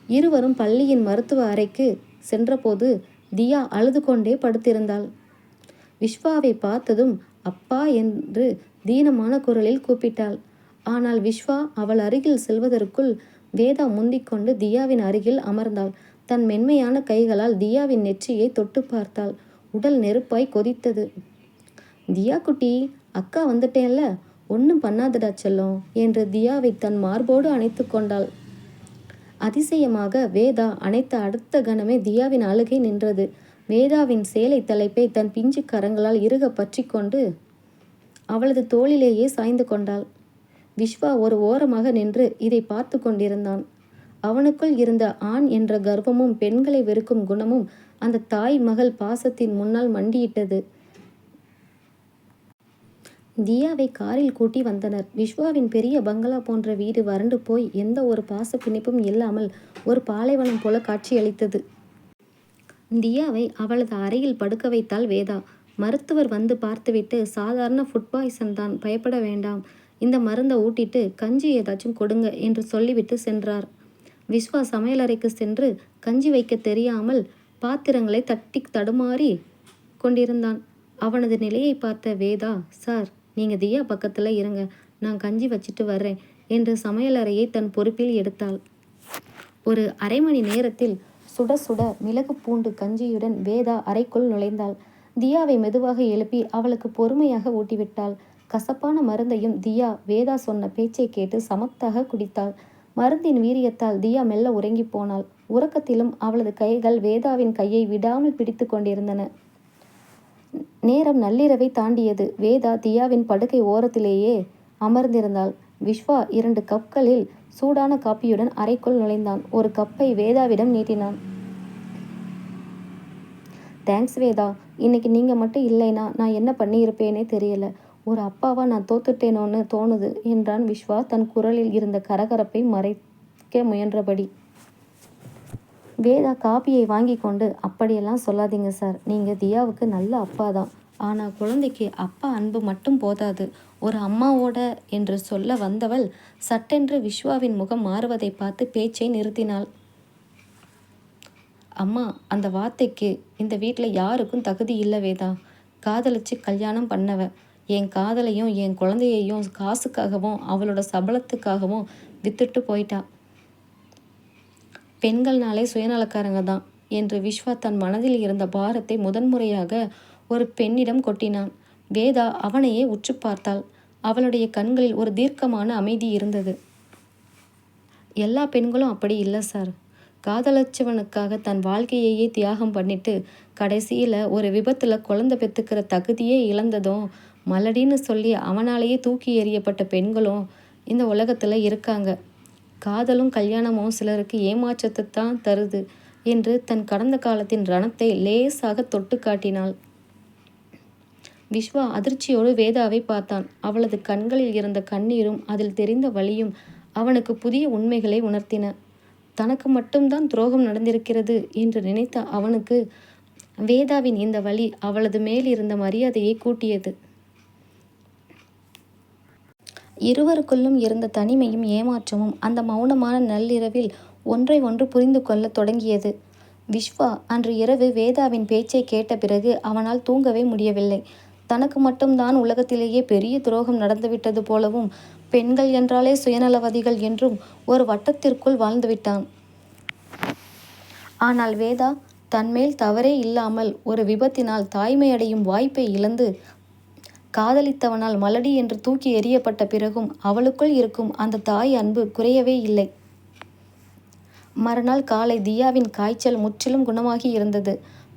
இருவரும் பள்ளியின் மருத்துவ அறைக்கு சென்றபோது தியா அழுது கொண்டே படுத்திருந்தாள். விஸ்வாவை பார்த்ததும் அப்பா என்று தீனமான குரலில் கூப்பிட்டாள். ஆனால் விஸ்வா அவள் அருகில் செல்வதற்குள் வேதா முந்திக்கொண்டு தியாவின் அருகில் அமர்ந்தாள். தன் மென்மையான கைகளால் தியாவின் நெற்றியை தொட்டு பார்த்தாள். உடல் நெருப்பாய் கொதித்தது. தியா குட்டி, அக்கா வந்துட்டேன்ல, ஒன்றும் பண்ணாதடா செல்லம் என்று தியாவை தன் மார்போடு அணைத்து கொண்டாள். அதிசயமாக வேதா அணைத்த அடுத்த கணமே தியாவின் அழுகை நின்றது. வேதாவின் சேலை தலைப்பை தன் பிஞ்சு கரங்களால் இறுக பற்றி கொண்டு அவளது தோளிலேயே சாய்ந்து கொண்டாள். விஸ்வா ஒரு ஓரமாக நின்று இதை பார்த்து கொண்டிருந்தான். அவனுக்குள் இருந்த ஆண் என்ற கர்வமும் பெண்களை வெறுக்கும் குணமும் அந்த தாய் மகள் பாசத்தின் முன்னால் மண்டியிட்டது. தியாவை காரில் கூட்டி வந்தனர். விஸ்வாவின் பெரிய பங்களா போன்ற வீடு வறண்டு போய் எந்த ஒரு பாச பிணைப்பும் இல்லாமல் ஒரு பாலைவனம் போல காட்சியளித்தது. தியாவை அவளது அறையில் படுக்க வைத்தாள் வேதா. மருத்துவர் வந்து பார்த்துவிட்டு, சாதாரண ஃபுட் பாய்சன் தான், பயப்பட வேண்டாம், இந்த மருந்தை ஊட்டிட்டு கஞ்சி ஏதாச்சும் கொடுங்க என்று சொல்லிவிட்டு சென்றார். விஸ்வா சமையலறைக்கு சென்று கஞ்சி வைக்க தெரியாமல் பாத்திரங்களை தட்டி தடுமாறி கொண்டிருந்தான். அவனது நிலையை பார்த்த வேதா, சார், நீங்கள் தியா பக்கத்தில் இருங்க, நான் கஞ்சி வச்சிட்டு வர்றேன் என்று சமையலறையை தன் பொறுப்பில் எடுத்தாள். ஒரு அரை மணி நேரத்தில் சுட சுட மிளகு பூண்டு கஞ்சியுடன் வேதா அறைக்குள் நுழைந்தாள். தியாவை மெதுவாக எழுப்பி அவளுக்கு பொறுமையாக ஊட்டிவிட்டாள். கசப்பான மருந்தையும் தியா வேதா சொன்ன பேச்சை கேட்டு சமத்தாக குடித்தாள். மருந்தின் வீரியத்தால் தியா மெல்ல உறங்கி போனாள். உறக்கத்திலும் அவளது கைகள் வேதாவின் கையை விடாமல் பிடித்து கொண்டிருந்தன. நேரம் நள்ளிரவை தாண்டியது. வேதா தியாவின் படுக்கை ஓரத்திலேயே அமர்ந்திருந்தாள். விஸ்வா 2 கப்களில் சூடான காப்பியுடன் அறைக்குள் நுழைந்தான். ஒரு கப்பை வேதாவிடம் நீட்டினான். தேங்க்ஸ் வேதா. இன்னைக்கு நீங்கள் மட்டும் இல்லைனா நான் என்ன பண்ணியிருப்பேனே தெரியல. ஒரு அப்பாவா நான் தோத்துட்டேனோன்னு தோணுது என்றான் விஸ்வா தன் குரலில் இருந்த கரகரப்பை மறைக்க முயன்றபடி. வேதா காப்பியை வாங்கி கொண்டு, அப்படியெல்லாம் சொல்லாதீங்க சார். நீங்கள் தியாவுக்கு நல்ல அப்பா தான். ஆனால் குழந்தைக்கு அப்பா அன்பு மட்டும் போதாது, ஒரு அம்மாவோட என்று சொல்ல வந்தவள் சட்டென்று விஸ்வாவின் முகம் மாறுவதை பார்த்து பேச்சை நிறுத்தினாள். அம்மா, அந்த வார்த்தைக்கு இந்த வீட்டில் யாருக்கும் தகுதி இல்லை வேதா. காதலிச்சு கல்யாணம் பண்ணவ என் காதலையும் என் குழந்தையையும் காசுக்காகவும் அவளோட சபலத்துக்காகவும் வித்துட்டு போயிட்டா. பெண்கள்னாலே சுயநலக்காரங்க தான் என்று விஸ்வா தன் மனதில் இருந்த பாரத்தை முதன்முறையாக ஒரு பெண்ணிடம் கொட்டினான். வேதா அவனையே உற்று பார்த்தாள். அவளுடைய கண்களில் ஒரு தீர்க்கமான அமைதி இருந்தது. எல்லா பெண்களும் அப்படி இல்லை சார். காதலச்சவனுக்காக தன் வாழ்க்கையையே தியாகம் பண்ணிட்டு கடைசியில் ஒரு விபத்தில் குழந்தை பெற்றுக்கிற தகுதியே இழந்ததும் மலடின்னு சொல்லி அவனாலேயே தூக்கி எறியப்பட்ட பெண்களும் இந்த உலகத்தில் இருக்காங்க. காதலும் கல்யாணமும் சிலருக்கு ஏமாற்றத்தை தான் தருது என்று தன் கடந்த காலத்தின் ரணத்தை லேசாக தொட்டு காட்டினாள். விஸ்வா அதிர்ச்சியோடு வேதாவை பார்த்தான். அவளது கண்களில் இருந்த கண்ணீரும் அதில் தெரிந்த வலியும் அவனுக்கு புதிய உண்மைகளை உணர்த்தின. தனக்கு மட்டும்தான் துரோகம் நடந்திருக்கிறது என்று நினைத்த அவனுக்கு வேதாவின் இந்த வலி அவளது மேல் இருந்த மரியாதையை கூட்டியது. இருவருக்குள்ளும் இருந்த தனிமையும் ஏமாற்றமும் அந்த மௌனமான நள்ளிரவில் ஒன்றை ஒன்று புரிந்து கொள்ள தொடங்கியது. விஸ்வா அன்று இரவு வேதாவின் பேச்சை கேட்ட பிறகு அவனால் தூங்கவே முடியவில்லை. தனக்கு மட்டும்தான் உலகத்திலேயே பெரிய துரோகம் நடந்துவிட்டது போலவும், பெண்கள் என்றாலே சுயநலவதிகள் என்றும் ஒரு வட்டத்திற்குள் வாழ்ந்துவிட்டான். ஆனால் வேதா தன்மேல் தவறே இல்லாமல் ஒரு விபத்தினால் தாய்மையடையும் வாய்ப்பை இழந்து காதலித்தவனால் மலடி என்று தூக்கி எறியப்பட்ட பிறகும் அவளுக்குள் இருக்கும் அந்த தாய் அன்பு குறையவே இல்லை. மறுநாள் காலை தியாவின் காய்ச்சல் முற்றிலும் குணமாகி இருந்தது.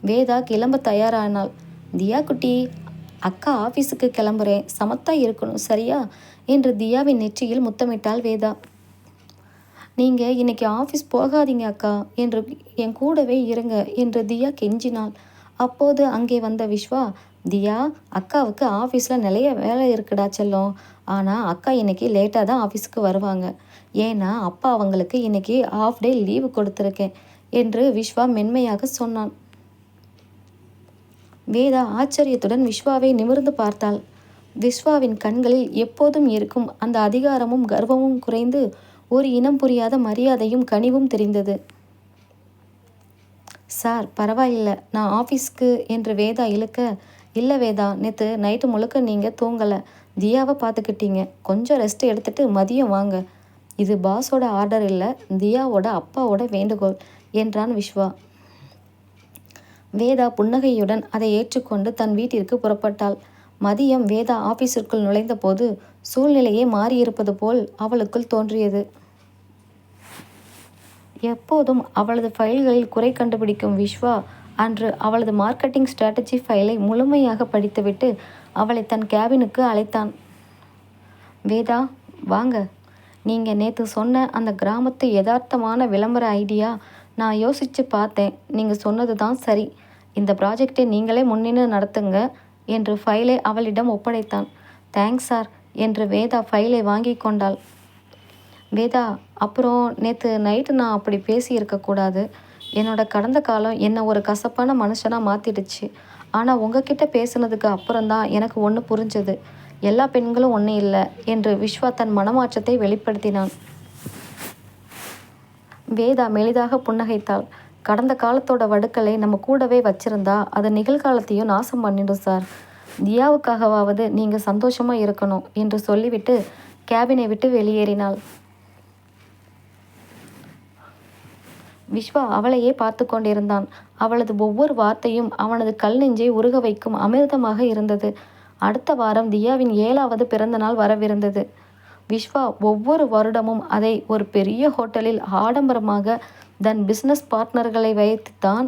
வேதா கிளம்ப தயாரானாள். தியா குட்டி, அக்கா ஆஃபீஸுக்கு கிளம்புறேன், சமத்தா இருக்கணும் சரியா என்று தியாவின் நெற்றியில் முத்தமிட்டாள் வேதா. நீங்கள் இன்னைக்கு ஆஃபீஸ் போகாதீங்க அக்கா என்று என் கூடவே இருங்க என்று தியா கெஞ்சினாள். அப்போது அங்கே வந்த விஸ்வா, தியா, அக்காவுக்கு ஆஃபீஸில் நிறைய வேலை இருக்குடா செல்லம். ஆனால் அக்கா இன்னைக்கு லேட்டாக தான் ஆஃபீஸுக்கு வருவாங்க. ஏன்னா அப்பா அவங்களுக்கு இன்னைக்கு ஆஃப் டே லீவு கொடுத்துருக்கேன் என்று விஸ்வா மென்மையாக சொன்னான். வேதா ஆச்சரியத்துடன் விஸ்வாவை நிமிர்ந்து பார்த்தாள். விஸ்வாவின் கண்களில் எப்போதும் இருக்கும் அந்த அதிகாரமும் கர்வமும் குறைந்து ஒரு இனம் புரியாத மரியாதையும் கனிவும் தெரிந்தது. சார் பரவாயில்ல, நான் ஆஃபீஸ்க்கு என்று வேதா இழுக்க, இல்லை வேதா, நேற்று நைட்டு முழுக்க நீங்கள் தூங்கலை, தியாவை பார்த்துக்கிட்டீங்க, கொஞ்சம் ரெஸ்ட் எடுத்துட்டு மதியம் வாங்க. இது பாஸோட ஆர்டர் இல்லை, தியாவோட அப்பாவோட வேண்டுகோள் என்றான் விஸ்வா. வேதா புன்னகையுடன் அதை ஏற்றுக்கொண்டு தன் வீட்டிற்கு புறப்பட்டாள். மதியம் வேதா ஆஃபீஸிற்குள் நுழைந்த போது சூழ்நிலையே மாறியிருப்பது போல் அவளுக்குள் தோன்றியது. எப்போதும் அவளது ஃபைல்களில் குறை கண்டுபிடிக்கும் விஸ்வா அன்று அவளது மார்க்கெட்டிங் ஸ்ட்ராட்டஜி ஃபைலை முழுமையாக படித்துவிட்டு அவளை தன் கேபினுக்கு அழைத்தான். வேதா வாங்க, நீங்கள் நேற்று சொன்ன அந்த கிராமத்து யதார்த்தமான விளம்பர ஐடியா நான் யோசித்து பார்த்தேன். நீங்கள் சொன்னது தான் சரி, இந்த ப்ராஜெக்டை நீங்களே முன்னின்று நடத்துங்க என்று ஃபைலை அவளிடம் ஒப்படைத்தான். தேங்க்ஸ் சார் என்று வேதா ஃபைலை வாங்கி கொண்டாள். வேதா, அப்புறம் நேற்று நைட்டு நான் அப்படி பேசியிருக்கக்கூடாது. என்னோட கடந்த காலம் என்னை ஒரு கசப்பான மனுஷனாக மாற்றிடுச்சு. ஆனால் உங்ககிட்ட பேசுனதுக்கு அப்புறம்தான் எனக்கு ஒன்று புரிஞ்சது. எல்லா பெண்களும் ஒன்று இல்லை என்று விஸ்வா தன் மனமாற்றத்தை வெளிப்படுத்தினான். வேதா மெலிதாக புன்னகைத்தாள். கடந்த காலத்தோட வடுக்களை நம்ம கூடவே வச்சிருந்தா அது நிகழ்காலத்தையும் நாசம் பண்ணிடும் சார். தியாவுக்காகவாவது நீங்கள் சந்தோஷமாக இருக்கணும் என்று சொல்லிவிட்டு கேபினை விட்டு வெளியேறினாள். விஸ்வா அவளையே பார்த்து கொண்டிருந்தான். அவளது ஒவ்வொரு வார்த்தையும் அவனது கல் நெஞ்சை உருக வைக்கும் அமிர்தமாக இருந்தது. அடுத்த வாரம் தியாவின் 7வது பிறந்த நாள் வரவிருந்தது. விஸ்வா ஒவ்வொரு வருடமும் அதை ஒரு பெரிய ஹோட்டலில் ஆடம்பரமாக தன் பிஸ்னஸ் பார்ட்னர்களை வைத்துத்தான்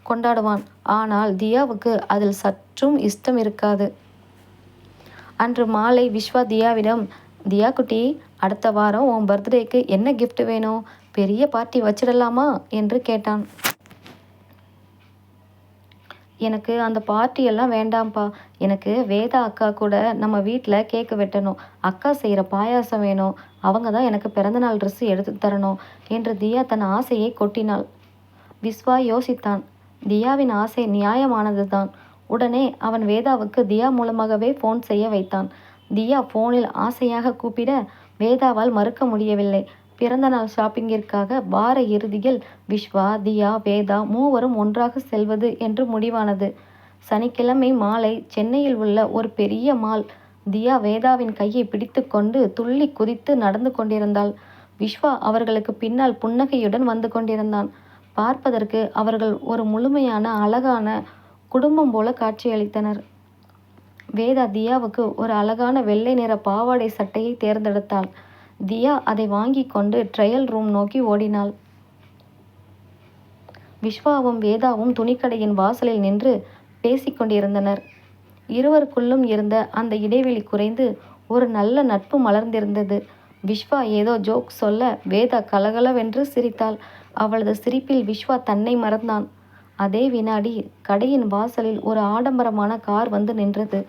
கொண்டாடுவான். ஆனால் தியாவுக்கு அதில் சற்றும் இஷ்டம் இருக்காது. அன்று மாலை விஸ்வா தியாவிடம், தியா குட்டி, அடுத்த வாரம் உன் பர்த்டேக்கு என்ன கிஃப்ட் வேணும், பெரிய பார்ட்டி வச்சிடலாமா என்று கேட்டான். எனக்கு அந்த பார்ட்டியெல்லாம் வேண்டாம்ப்பா. எனக்கு வேதா அக்கா கூட நம்ம வீட்டில் கேக்கு வெட்டணும். அக்கா செய்கிற பாயாசம் வேணும். அவங்க தான் எனக்கு பிறந்தநாள் ட்ரெஸ்ஸு எடுத்து தரணும் என்று தியா தன் ஆசையை கொட்டினாள். விஸ்வா யோசித்தான். தியாவின் ஆசை நியாயமானது தான். உடனே அவன் வேதாவுக்கு தியா மூலமாகவே ஃபோன் செய்ய வைத்தான். தியா ஃபோனில் ஆசையாக கூப்பிட வேதாவால் மறுக்க முடியவில்லை. பிறந்தநாள் ஷாப்பிங்கிற்காக வார இறுதியில் விஸ்வா, தியா, வேதா மூவரும் ஒன்றாக செல்வது என்று முடிவானது. சனிக்கிழமை மாலை சென்னையில் உள்ள ஒரு பெரிய மால். தியா வேதாவின் கையை பிடித்து கொண்டு துள்ளி குதித்து நடந்து கொண்டிருந்தாள். விஸ்வா அவர்களுக்கு பின்னால் புன்னகையுடன் வந்து கொண்டிருந்தான். பார்ப்பதற்கு அவர்கள் ஒரு முழுமையான அழகான குடும்பம் போல காட்சியளித்தனர். வேதா தியாவுக்கு ஒரு அழகான வெள்ளை நிற பாவாடை சட்டையை தேர்ந்தெடுத்தாள். தியா அதை வாங்கி கொண்டு ட்ரையல் ரூம் நோக்கி ஓடினாள். விஸ்வாவும் வேதாவும் துணிக்கடையின் வாசலில் நின்று பேசிக்கொண்டிருந்தனர். இருவருக்குள்ளும் இருந்த அந்த இடைவெளி குறைந்து ஒரு நல்ல நட்பு மலர்ந்திருந்தது. விஸ்வா ஏதோ ஜோக் சொல்ல வேதா கலகலவென்று சிரித்தாள். அவளது சிரிப்பில் விஸ்வா தன்னை மறந்தான். அதே வினாடி கடையின் வாசலில் ஒரு ஆடம்பரமான கார் வந்து நின்றது.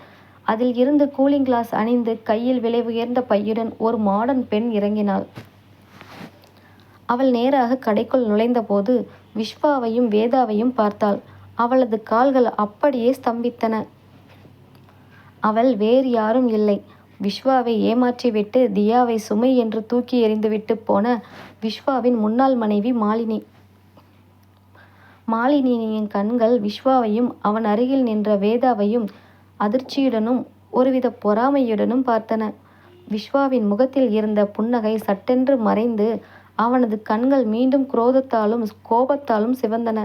அதில் இருந்து கூலிங் கிளாஸ் அணிந்து கையில் விலை உயர்ந்த பையுடன் ஒரு மாடர்ன் பெண் இறங்கினாள். அவள் நேராக கடைக்குள் நுழைந்தபோது விஸ்வாவையும் வேதாவையும் பார்த்தாள். அவளது கால்கள் அப்படியே ஸ்தம்பித்தன. அவள் வேறு யாரும் இல்லை. விஸ்வாவை ஏமாற்றிவிட்டு தியாவை சுமை என்று தூக்கி எறிந்துவிட்டு போன விஸ்வாவின் முன்னாள் மனைவி மாலினி. மாலினியின் கண்கள் விஸ்வாவையும் அவன் அருகில் நின்ற வேதாவையும் அதிர்ச்சியுடனும் ஒருவித பொறாமையுடனும் பார்த்தன. விஸ்வாவின் முகத்தில் இருந்த புன்னகை சட்டென்று மறைந்து அவனது கண்கள் மீண்டும் குரோதத்தாலும் கோபத்தாலும் சிவந்தன.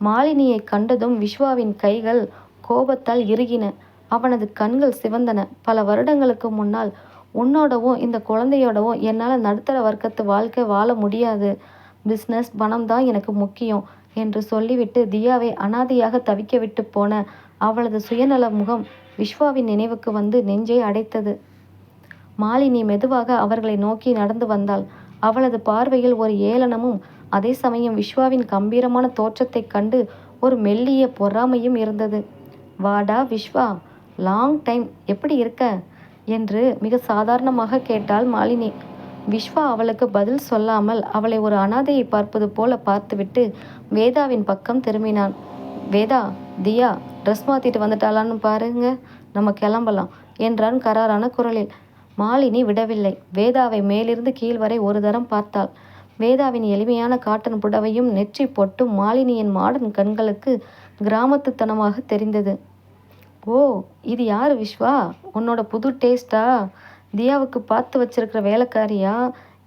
மாலினியை கண்டதும் விஸ்வாவின் கைகள் கோபத்தால் இறுகின. அவனது கண்கள் சிவந்தன. பல வருடங்களுக்கு முன்னால் உன்னோடவும் இந்த குழந்தையோடவும் என்னால் நடுத்தர வர்க்கத்து வாழ்க்கை வாழ முடியாது. பிஸ்னஸ் பணம் தான் எனக்கு முக்கியம் என்று சொல்லிவிட்டு தியாவை அனாதையாக தவிக்க விட்டு போன அவளது சுயநல முகம் விஸ்வாவின் நினைவுக்கு வந்து நெஞ்சை அடைத்தது. மாலினி மெதுவாக அவர்களை நோக்கி நடந்து வந்தாள். அவளது பார்வையில் ஒரு ஏளனமும் அதே சமயம் விஸ்வாவின் கம்பீரமான தோற்றத்தைக் கண்டு ஒரு மெல்லிய பொறாமையும் இருந்தது. வாடா விஸ்வா, லாங் டைம், எப்படி இருக்க என்று மிக சாதாரணமாக கேட்டாள் மாலினி. விஸ்வா அவளுக்கு பதில் சொல்லாமல் அவளை ஒரு அனாதையை பார்ப்பது போல பார்த்துவிட்டு வேதாவின் பக்கம் திரும்பினான். வேதா, தியா ட்ரெஸ் மாற்றிட்டு வந்துட்டாளான்னு பாருங்க, நம்ம கிளம்பலாம் என்றான் கராரான குரலில். மாலினி விடவில்லை. வேதாவை மேலிருந்து கீழ் வரை ஒரு தரம் பார்த்தாள். வேதாவின் எளிமையான காட்டன் புடவையும் நெற்றி பொட்டும் மாலினியின் மாடர்ன் கண்களுக்கு கிராமத்துத்தனமாக தெரிந்தது. ஓ, இது யாரு விஸ்வா? உன்னோட புது டேஸ்டா? தியாவுக்கு பார்த்து வச்சிருக்கிற வேலைக்காரியா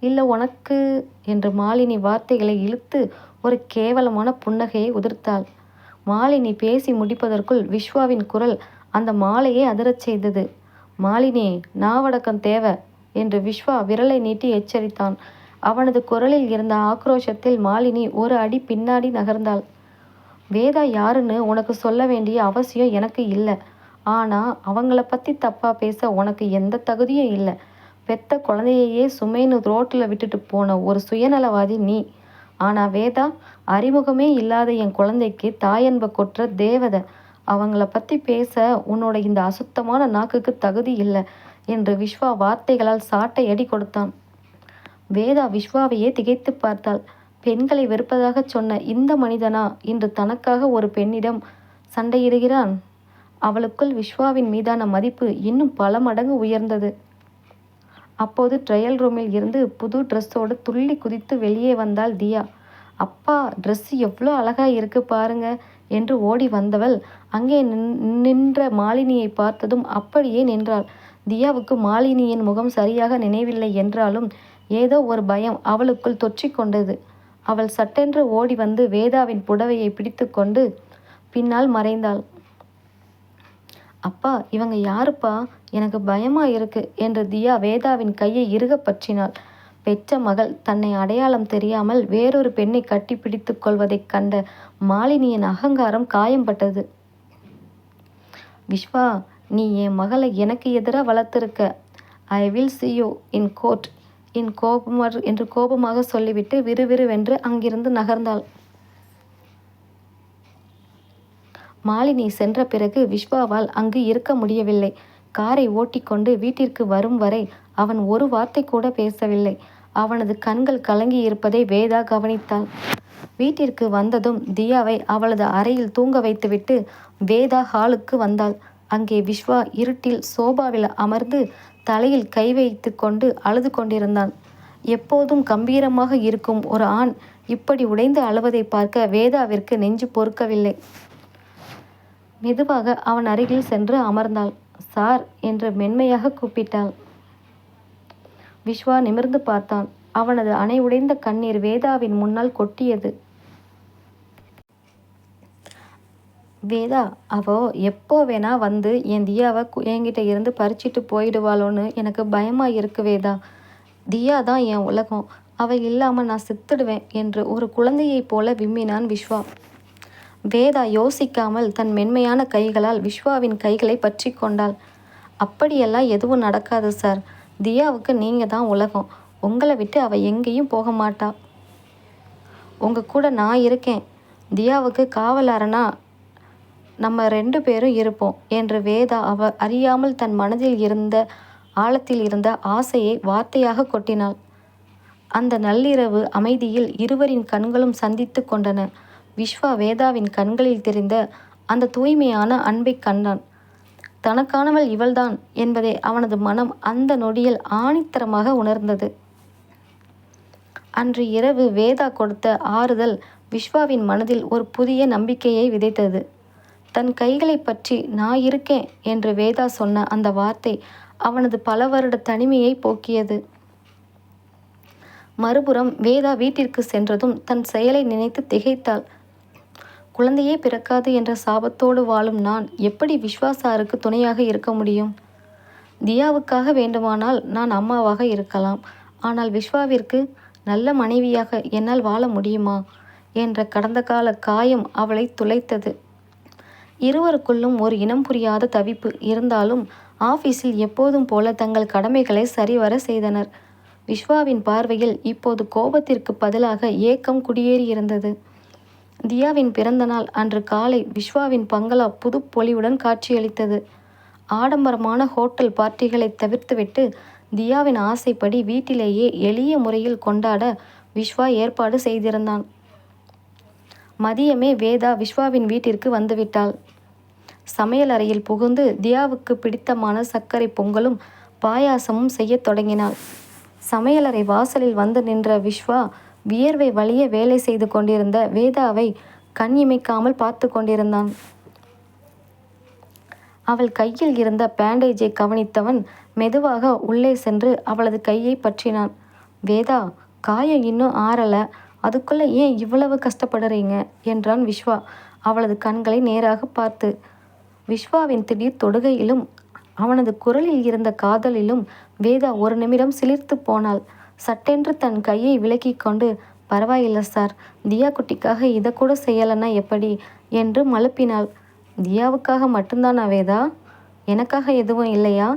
இல்லை உனக்கு என்று மாலினி வார்த்தைகளை இழுத்து ஒரு கேவலமான புன்னகையை உதிர்த்தாள். மாலினி பேசி முடிப்பதற்குள் விஸ்வாவின் குரல் அந்த மாலையை அதிரச் செய்தது. மாலினி, நாவடக்கம் தேவை என்று விஸ்வா விரலை நீட்டி எச்சரித்தான். அவனது குரலில் இருந்த ஆக்ரோஷத்தில் மாலினி ஒரு அடி பின்னாடி நகர்ந்தாள். வேதா யாருன்னு உனக்கு சொல்ல வேண்டிய அவசியம் எனக்கு இல்லை. ஆனால் அவங்கள பற்றி தப்பாக பேச உனக்கு எந்த தகுதியும் இல்லை. பெத்த குழந்தையையே சுமைன்னு ரோட்டில் விட்டுட்டு போன ஒரு சுயநலவாதி நீ. ஆனால் வேதா அறிமுகமே இல்லாத என் குழந்தைக்கு தாயன்பை கொற்ற தேவதை. அவங்கள பற்றி பேச உன்னோட இந்த அசுத்தமான நாக்குக்கு தகுதி இல்லை என்று விஸ்வா வார்த்தைகளால் சாட்டை அடி கொடுத்தான். வேதா விஸ்வாவையே திகைத்து பார்த்தாள். பெண்களை வெறுப்பதாக சொன்ன இந்த மனிதனா இன்று தனக்காக ஒரு பெண்ணிடம் சண்டையிடுகிறான்? அவளுக்குள் விஸ்வாவின் மீதான மதிப்பு இன்னும் பல மடங்கு உயர்ந்தது. அப்போது ட்ரையல் ரூமில் இருந்து புது ட்ரெஸ்ஸோடு துள்ளி குதித்து வெளியே வந்தாள் தியா. அப்பா, ட்ரெஸ்ஸு எவ்வளோ அழகா இருக்கு பாருங்க என்று ஓடி வந்தவள் அங்கே நின்ற மாலினியை பார்த்ததும் அப்படியே நின்றாள். தியாவுக்கு மாலினியின் முகம் சரியாக நினைவில்லை என்றாலும் ஏதோ ஒரு பயம் அவளுக்குள் தொற்றிக்கொண்டது. அவள் சட்டென்று ஓடி வந்து வேதாவின் புடவையை பிடித்து கொண்டு பின்னால் மறைந்தாள். அப்பா, இவங்க யாருப்பா? எனக்கு பயமா இருக்கு என்று தியா வேதாவின் கையை இறுக பற்றினாள். பெற்ற மகள் தன்னை அடையாளம் தெரியாமல் வேறொரு பெண்ணை கட்டி பிடித்து கொள்வதைக் கண்ட மாலினியின் அகங்காரம் காயம்பட்டது. விஸ்வா, நீ என் மகளை எனக்கு எதிராக வளர்த்திருக்க. I will see you in court என்று கோபமாக சொல்லிவிட்டு விறுவிறுவென்று அங்கிருந்து நகர்ந்தாள். மாலினி சென்ற பிறகு விஸ்வாவால் அங்கு இருக்க முடியவில்லை. காரை ஓட்டிக்கொண்டு வீட்டிற்கு வரும் வரை அவன் ஒரு வார்த்தை கூட பேசவில்லை. அவனது கண்கள் கலங்கி இருப்பதை வேதா கவனித்தாள். வீட்டிற்கு வந்ததும் தியாவை அவளது அறையில் தூங்க வைத்துவிட்டு வேதா ஹாலுக்கு வந்தாள். அங்கே விஸ்வா இருட்டில் சோபாவில் அமர்ந்து தலையில் கை வைத்து கொண்டு அழுது கொண்டிருந்தான். எப்போதும் கம்பீரமாக இருக்கும் ஒரு ஆண் இப்படி உடைந்து அழுவதை பார்க்க வேதாவிற்கு நெஞ்சு பொறுக்கவில்லை. மெதுவாக அவன் அருகில் சென்று அமர்ந்தாள். சார் என்று மென்மையாக கூப்பிட்டாள். விஸ்வா நிமிர்ந்து பார்த்தான். அவனது அணை உடைந்த கண்ணீர் வேதாவின் முன்னால் கொட்டியது. வேதா, அவோ எப்போ வேணா வந்து என் தியாவை என்கிட்ட இருந்து பறிச்சிட்டு போயிடுவாளோன்னு எனக்கு பயமாக இருக்கு வேதா. தியா தான் என் உலகம். அவள் இல்லாமல் நான் செத்துடுவேன் என்று ஒரு குழந்தையைப் போல விம்மினான் விஸ்வா. வேதா யோசிக்காமல் தன் மென்மையான கைகளால் விஸ்வாவின் கைகளை பற்றி கொண்டாள். அப்படியெல்லாம் எதுவும் நடக்காது சார். தியாவுக்கு நீங்கள் தான் உலகம். உங்களை விட்டு அவள் எங்கேயும் போக மாட்டா. உங்கள் கூட நான் இருக்கேன். தியாவுக்கு காவலாரனா நம்ம 2 பேரும் இருப்போம் என்று வேதா அறியாமல் தன் மனதில் இருந்த ஆழத்தில் இருந்த ஆசையை வார்த்தையாக கொட்டினாள். அந்த நள்ளிரவு அமைதியில் இருவரின் கண்களும் சந்தித்து கொண்டன. விஸ்வா வேதாவின் கண்களில் தெரிந்த அந்த தூய்மையான அன்பை கண்டான். தனக்கானவள் இவள்தான் என்பதை அவனது மனம் அந்த நொடியில் ஆணித்தரமாக உணர்ந்தது. அன்று இரவு வேதா கொடுத்த ஆறுதல் விஸ்வாவின் மனதில் ஒரு புதிய நம்பிக்கையை விதைத்தது. தன் கைகளை பற்றி நான் இருக்கேன் என்று வேதா சொன்ன அந்த வார்த்தை அவனது பல வருட தனிமையை போக்கியது. மறுபுறம் வேதா வீட்டிற்கு சென்றதும் தன் செயலை நினைத்து திகைத்தாள். குழந்தையே பிறக்காது என்ற சாபத்தோடு வாழும் நான் எப்படி விஸ்வாசாருக்கு துணையாக இருக்க முடியும்? தியாவுக்காக வேண்டுமானால் நான் அம்மாவாக இருக்கலாம். ஆனால் விஸ்வாவிற்கு நல்ல மனைவியாக என்னால் வாழ முடியுமா என்ற கடந்த கால காயம் அவளை துளைத்தது. இருவருக்குள்ளும் ஒரு இனம் புரியாத தவிப்பு இருந்தாலும் ஆஃபீஸில் எப்போதும் போல தங்கள் கடமைகளை சரிவர செய்தனர். விஸ்வாவின் பார்வையில் இப்போது கோபத்திற்கு பதிலாக ஏக்கம் குடியேறியிருந்தது. தியாவின் பிறந்தநாள் அன்று காலை விஸ்வாவின் பங்களா புது பொலிவுடன் காட்சியளித்தது. ஆடம்பரமான ஹோட்டல் பார்ட்டிகளை தவிர்த்துவிட்டு தியாவின் ஆசைப்படி வீட்டிலேயே எளிய முறையில் கொண்டாட விஸ்வா ஏற்பாடு செய்திருந்தான். மதியமே வேதா விஸ்வாவின் வீட்டிற்கு வந்துவிட்டாள். சமையலறையில் புகுந்து தியாவுக்கு பிடித்தமான சர்க்கரை பொங்கலும் பாயாசமும் செய்யத் தொடங்கினாள். சமையலறை வாசலில் வந்து நின்ற விஸ்வா வியர்வை வழிய வேலை செய்து கொண்டிருந்த வேதாவை கண் இமைக்காமல் பார்த்து கொண்டிருந்தான். அவள் கையில் இருந்த பேண்டேஜை கவனித்தவன் மெதுவாக உள்ளே சென்று அவளது கையை பற்றினான். வேதா, காயம் இன்னும் ஆறல, அதுக்குள்ள ஏன் இவ்வளவு கஷ்டப்படுறீங்க என்றான் விஸ்வா அவளது கண்களை நேராக பார்த்து. விஸ்வாவின் திடீர் தொடுகையிலும் அவனது குரலில் இருந்த காதலிலும் வேதா ஒரு நிமிடம் சிலிர்த்து போனாள். சட்டென்று தன் கையை விலக்கி கொண்டு, பரவாயில்லை சார், தியா குட்டிக்காக இதை கூட செய்யலைன்னா எப்படி என்று மழுப்பினாள். தியாவுக்காக மட்டும்தானா வேதா? எனக்காக எதுவும் இல்லையா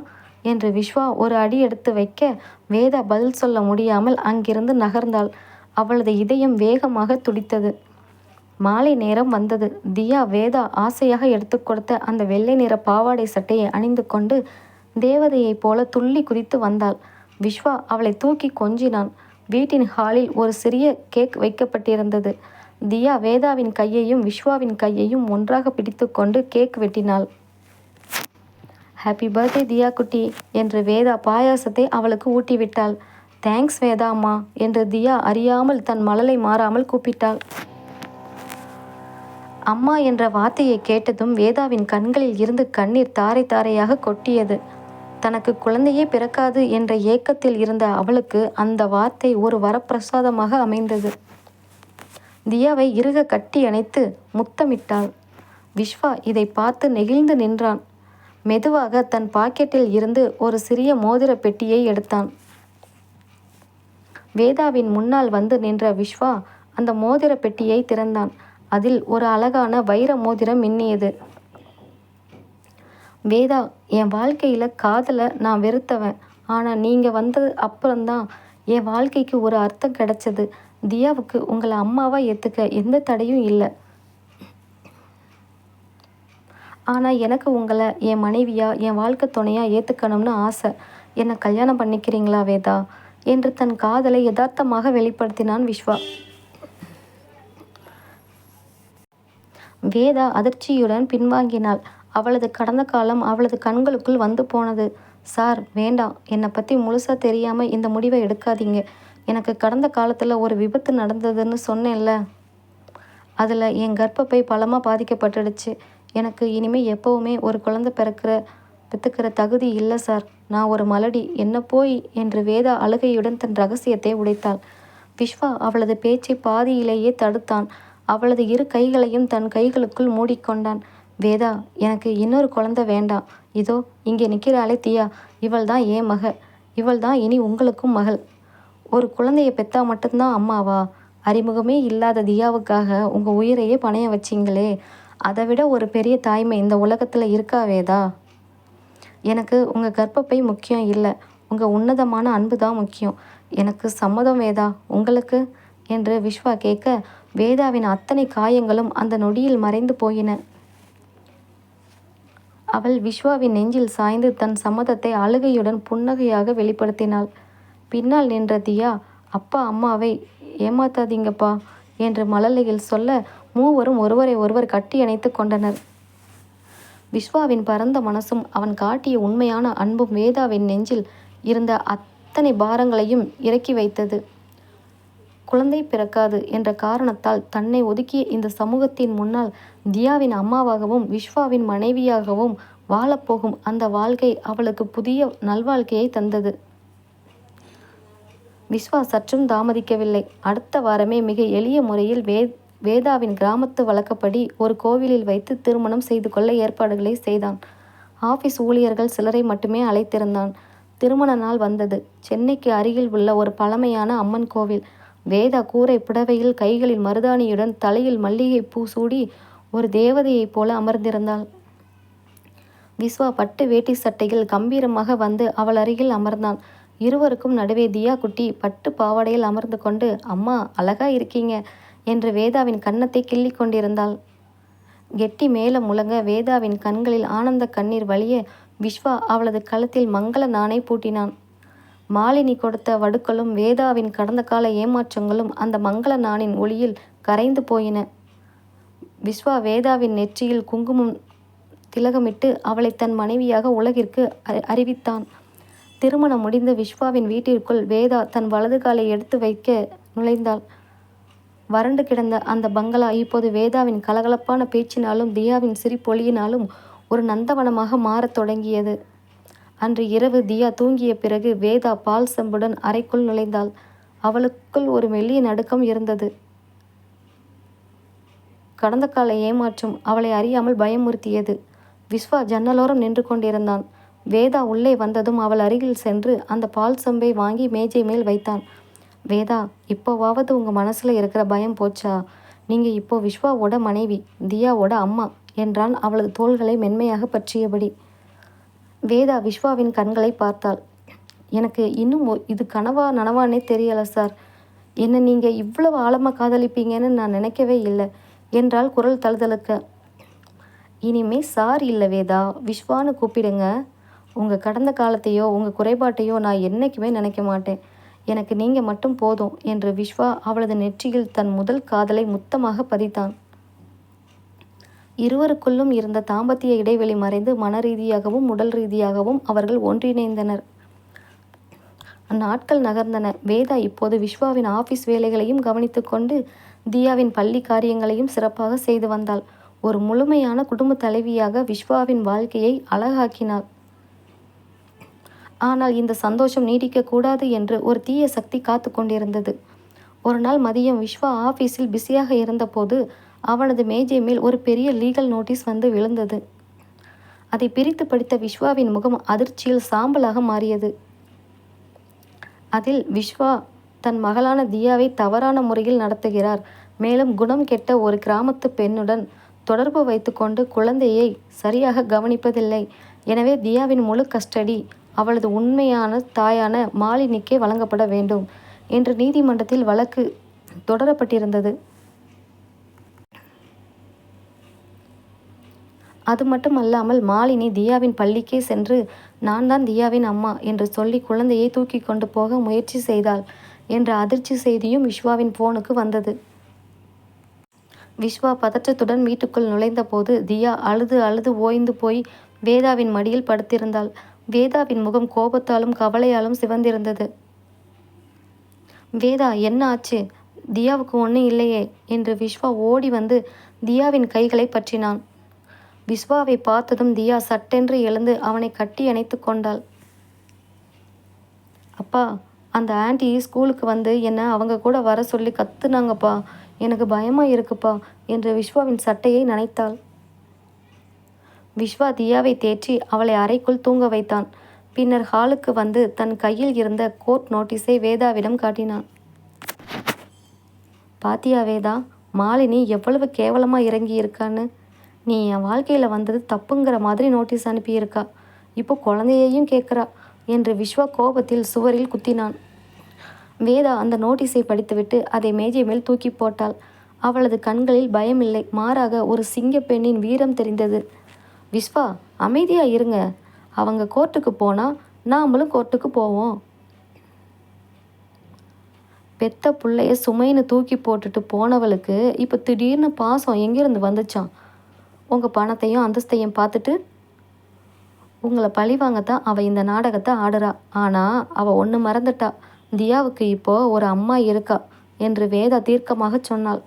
என்று விஸ்வா ஒரு அடி எடுத்து வைக்க வேதா பதில் சொல்ல முடியாமல் அங்கிருந்து நகர்ந்தாள். அவளது இதயம் வேகமாக துடித்தது. மாலை நேரம் வந்தது. தியா வேதா ஆசையாக எடுத்து கொடுத்த அந்த வெள்ளை நிற பாவாடை சட்டையை அணிந்து கொண்டு தேவதையைப் போல துள்ளி குதித்து வந்தாள். விஸ்வா அவளை தூக்கி கொஞ்சினான். வீட்டின் ஹாலில் ஒரு சிறிய கேக் வைக்கப்பட்டிருந்தது. தியா வேதாவின் கையையும் விஸ்வாவின் கையையும் ஒன்றாக பிடித்து கொண்டு கேக் வெட்டினாள். ஹாப்பி பர்த்டே தியா குட்டி என்று வேதா பாயாசத்தை அவளுக்கு ஊட்டிவிட்டாள். தேங்க்ஸ் வேதா அம்மா என்று தியா அறியாமல் தன் மழலை மாறாமல் கூப்பிட்டாள். அம்மா என்ற வார்த்தையை கேட்டதும் வேதாவின் கண்களில் இருந்து கண்ணீர் தாரை தாரையாக கொட்டியது. தனக்கு குழந்தையே பிறக்காது என்ற ஏக்கத்தில் இருந்த அவளுக்கு அந்த வார்த்தை ஒரு வரப்பிரசாதமாக அமைந்தது. தியாவை இறுக கட்டி அணைத்து முத்தமிட்டாள். விஸ்வா இதை பார்த்து நெகிழ்ந்து நின்றான். மெதுவாக தன் பாக்கெட்டில் இருந்து ஒரு சிறிய மோதிர பெட்டியை எடுத்தான். வேதாவின் முன்னால் வந்து நின்ற விஸ்வா அந்த மோதிர பெட்டியை திறந்தான். அதில் ஒரு அழகான வைர மோதிரம் மின்னியது. வேதா, என் வாழ்க்கையில் காதலை நான் வெறுத்தவன். ஆனால் நீங்கள் வந்தது அப்புறம்தான் என் வாழ்க்கைக்கு ஒரு அர்த்தம் கிடைச்சது. தியாவுக்கு உங்களை அம்மாவாக ஏற்றுக்க எந்த தடையும் இல்லை. ஆனால் எனக்கு உங்களை என் மனைவியா என் வாழ்க்கை துணையாக ஏற்றுக்கணும்னு ஆசை. என்னை கல்யாணம் பண்ணிக்கிறீங்களா வேதா என்று தன் காதலை யதார்த்தமாக வெளிப்படுத்தினான் விஸ்வா. வேதா அதிர்ச்சியுடன் பின்வாங்கினாள். அவளது கடந்த காலம் அவளது கண்களுக்குள் வந்து போனது. சார் வேண்டாம், என்னை பற்றி முழுசாக தெரியாமல் இந்த முடிவை எடுக்காதீங்க. எனக்கு கடந்த காலத்தில் ஒரு விபத்து நடந்ததுன்னு சொன்னேன்ல, அதில் என் கர்ப்பப்பை பலமாக பாதிக்கப்பட்டுடுச்சு. எனக்கு இனிமேல் எப்போவுமே ஒரு குழந்தை பெற்றுக்கிற தகுதி இல்லை சார். நான் ஒரு மலடி, என்ன போய் என்று வேதா அழுகையுடன் தன் ரகசியத்தை உடைத்தாள். விஸ்வா அவளது பேச்சை பாதியிலேயே தடுத்தான். அவளது இரு கைகளையும் தன் கைகளுக்குள் மூடிக்கொண்டான். வேதா, எனக்கு இன்னொரு குழந்தை வேண்டாம். இதோ இங்கே நிற்கிறாளே தியா, இவள் தான் ஏன் மக. இவள் தான் இனி உங்களுக்கும் மகள். ஒரு குழந்தைய பெற்றா மட்டும்தான் அம்மாவா? அறிமுகமே இல்லாத தியாவுக்காக உங்கள் உயிரையே பணைய வச்சிங்களே, அதை விட ஒரு பெரிய தாய்மை இந்த உலகத்தில் இருக்கா வேதா? எனக்கு உங்கள் கர்ப்பப்பை முக்கியம் இல்லை, உங்கள் உன்னதமான அன்பு தான் முக்கியம். எனக்கு சம்மதம் வேதா, உங்களுக்கு என்று விஸ்வா கேட்க, வேதாவின் அத்தனை காயங்களும் அந்த நொடியில் மறைந்து போயின. அவள் விஸ்வாவின் நெஞ்சில் சாய்ந்து தன் சம்மதத்தை அழுகையுடன் புன்னகையாக வெளிப்படுத்தினாள். பின்னால் நின்ற தியா, அப்பா அம்மாவை ஏமாத்தாதீங்கப்பா என்று மழலையில் சொல்ல, மூவரும் ஒருவரை ஒருவர் கட்டி அணைத்து கொண்டனர். விஸ்வாவின் பரந்த மனசும் அவன் காட்டிய உண்மையான அன்பும் வேதாவின் நெஞ்சில் இருந்த அத்தனை பாரங்களையும் இறக்கி வைத்தது. குழந்தை பிறக்காது என்ற காரணத்தால் தன்னை ஒதுக்கிய இந்த சமூகத்தின் முன்னால் தியாவின் அம்மாவாகவும் விஸ்வாவின் மனைவியாகவும் வாழப்போகும் அந்த வாழ்க்கை அவளுக்கு புதிய நல்வாழ்க்கையை தந்தது. விஸ்வா சற்றும் தாமதிக்கவில்லை. அடுத்த வாரமே மிக எளிய முறையில் வேதாவின் கிராமத்து வழக்கப்படி ஒரு கோவிலில் வைத்து திருமணம் செய்து கொள்ள ஏற்பாடுகளை செய்தான். ஆபீஸ் ஊழியர்கள் சிலரை மட்டுமே அழைத்திருந்தான். திருமண நாள் வந்தது. சென்னைக்கு அருகில் உள்ள ஒரு பழமையான அம்மன் கோவில். வேதா கூரை புடவையில் கைகளில் மருதாணியுடன் தலையில் மல்லிகை பூ சூடி ஒரு தேவதையைப் போல அமர்ந்திருந்தாள். விஸ்வா பட்டு வேட்டி சட்டையில் கம்பீரமாக வந்து அவள் அருகில் அமர்ந்தான். இருவருக்கும் நடுவே தியா குட்டி பட்டு பாவாடையில் அமர்ந்து கொண்டு, அம்மா அழகா இருக்கீங்க என்று வேதாவின் கன்னத்தை கிள்ளி கொண்டிருந்தாள். கெட்டி மேலம் முழங்க வேதாவின் கண்களில் ஆனந்த கண்ணீர் வழிய விஸ்வா அவளது கழுத்தில் மங்கள நாணை பூட்டினான். மாலினி கொடுத்த வடுக்களும் வேதாவின் கடந்த கால ஏமாற்றங்களும் அந்த மங்கள நாணின் ஒளியில் கரைந்து போயின. விஸ்வா வேதாவின் நெற்றியில் குங்குமம் திலகமிட்டு அவளை தன் மனைவியாக உலகிற்கு அறிவித்தான். திருமணம் முடிந்த விஸ்வாவின் வீட்டிற்குள் வேதா தன் வலது காலை எடுத்து வைக்க நுழைந்தாள். வறண்டு கிடந்த அந்த பங்களா இப்போது வேதாவின் கலகலப்பான பேச்சினாலும் தியாவின் சிரிப்பொலியினாலும் ஒரு நந்தவனமாக மாறத் தொடங்கியது. அன்று இரவு தியா தூங்கிய பிறகு வேதா பால் செம்புடன் அறைக்குள் நுழைந்தாள். அவளுக்குள் ஒரு மெல்லிய நடுக்கம் இருந்தது. கடந்த கால ஏமாற்றம் அவளை அறியாமல் பயமுறுத்தியது. விஸ்வா ஜன்னலோரம் நின்று கொண்டிருந்தான். வேதா உள்ளே வந்ததும் அவள் அருகில் சென்று அந்த பால் செம்பை வாங்கி மேஜை மேல் வைத்தான். வேதா, இப்போவாவது உங்கள் மனசில் இருக்கிற பயம் போச்சா? நீங்கள் இப்போ விஸ்வாவோட மனைவி, தியாவோட அம்மா என்றான் அவளது தோள்களை மென்மையாக பற்றியபடி. வேதா விஸ்வாவின் கண்களை பார்த்தாள். எனக்கு இன்னும் இது கனவா நனவானே தெரியலை சார். என்னை நீங்கள் இவ்வளவு ஆழமாக காதலிப்பீங்கன்னு நான் நினைக்கவே இல்லை என்றால் குரல் தழுதழுக்க. இனிமே சார் இல்லை வேதா, விஸ்வான்னு கூப்பிடுங்க. உங்கள் கடந்த காலத்தையோ உங்கள் குறைபாட்டையோ நான் என்றைக்குமே நினைக்க மாட்டேன். எனக்கு நீங்கள் மட்டும் போதும் என்று விஸ்வா அவளது நெற்றியில் தன் முதல் காதலை முத்தமாக பதித்தான். இருவருக்குள்ளும் இருந்த தாம்பத்திய இடைவெளி மறைந்து மன ரீதியாகவும் உடல் ரீதியாகவும் அவர்கள் ஒன்றிணைந்தனர். அந்நாட்கள் நகர்ந்தன. வேதா இப்போது விஸ்வாவின் ஆபீஸ் வேலைகளையும் கவனித்து கொண்டு தியாவின் பள்ளி காரியங்களையும் சிறப்பாக செய்து வந்தாள். ஒரு முழுமையான குடும்ப தலைவியாக விஸ்வாவின் வாழ்க்கையை அழகாக்கினாள். ஆனால் இந்த சந்தோஷம் நீடிக்கக்கூடாது என்று ஒரு தீய சக்தி காத்து கொண்டிருந்தது. ஒரு நாள் மதியம் விஸ்வா ஆபீஸில் பிஸியாக இருந்தபோது அவனது மேஜை மேல் ஒரு பெரிய லீகல் நோட்டீஸ் வந்து விழுந்தது. அதை பிரித்து படித்த விஸ்வாவின் முகம் அதிர்ச்சியில் சாம்பலாக மாறியது. அதில் விஸ்வா தன் மகளான தியாவை தவறான முறையில் நடத்துகிறார், மேலும் குணம் கெட்ட ஒரு கிராமத்து பெண்ணுடன் தொடர்பு வைத்துக்கொண்டு குழந்தையை சரியாக கவனிப்பதில்லை, எனவே தியாவின் முழு கஸ்டடி அவளது உண்மையான தாயான மாலினிக்கே வழங்கப்பட வேண்டும் என்று நீதிமன்றத்தில் வழக்கு தொடரப்பட்டிருந்தது. அது மட்டும் அல்லாமல் மாலினி தியாவின் பள்ளிக்கே சென்று நான் தான் தியாவின் அம்மா என்று சொல்லி குழந்தையை தூக்கி கொண்டு போக முயற்சி செய்தாள் என்ற அதிர்ச்சி செய்தியும் விஸ்வாவின் போனுக்கு வந்தது. விஸ்வா பதற்றத்துடன் வீட்டுக்குள் நுழைந்தபோது தியா அழுது அழுது ஓய்ந்து போய் வேதாவின் மடியில் படுத்திருந்தாள். வேதாவின் முகம் கோபத்தாலும் கவலையாலும் சிவந்திருந்தது. வேதா, என்ன ஆச்சு? தியாவுக்கு ஒன்றும் இல்லையே என்று விஸ்வா ஓடி வந்து தியாவின் கைகளை பற்றினான். விஸ்வாவை பார்த்ததும் தியா சட்டென்று எழுந்து அவனை கட்டி அணைத்து கொண்டாள். அப்பா, அந்த ஆண்டி ஸ்கூலுக்கு வந்து என்னை அவங்க கூட வர சொல்லி கத்துனாங்கப்பா. எனக்கு பயமாக இருக்குப்பா என்று விஸ்வாவின் சட்டையை நனைத்தாள். விஸ்வா தியாவை தேற்றி அவளை அறைக்குள் தூங்க வைத்தான். பின்னர் ஹாலுக்கு வந்து தன் கையில் இருந்த கோர்ட் நோட்டீஸை வேதாவிடம் காட்டினான். பாத்தியா வேதா, மாலினி எவ்வளவு கேவலமாக இறங்கி இருக்கான்னு. நீ என் வாழ்க்கையில் வந்தது தப்புங்கிற மாதிரி நோட்டீஸ் அனுப்பியிருக்கா. இப்போ குழந்தையையும் கேட்குறா என்று விஸ்வா கோபத்தில் சுவரில் குத்தினான். வேதா அந்த நோட்டீஸை படித்துவிட்டு அதை மேஜை மேல் தூக்கி போட்டாள். அவளது கண்களில் பயமில்லை, மாறாக ஒரு சிங்க பெண்ணின் வீரம் தெரிந்தது. விஸ்வா, அமைதியா இருங்க. அவங்க கோர்ட்டுக்கு போனால் நாமளும் கோர்ட்டுக்கு போவோம். பெத்த பிள்ளைய சுமைன்னு தூக்கி போட்டுட்டு போனவளுக்கு இப்போ திடீர்னு பாசம் எங்கேருந்து வந்துச்சான்? உங்கள் பணத்தையும் அந்தஸ்தையும் பார்த்துட்டு உங்களை பழிவாங்கத்தான் அவள் இந்த நாடகத்தை ஆடுறா. ஆனால் அவள் ஒன்று மறந்துட்டா. தியாவுக்கு இப்போ ஒரு அம்மா இருக்கா என்று வேதா தீர்க்கமாக சொன்னாள்.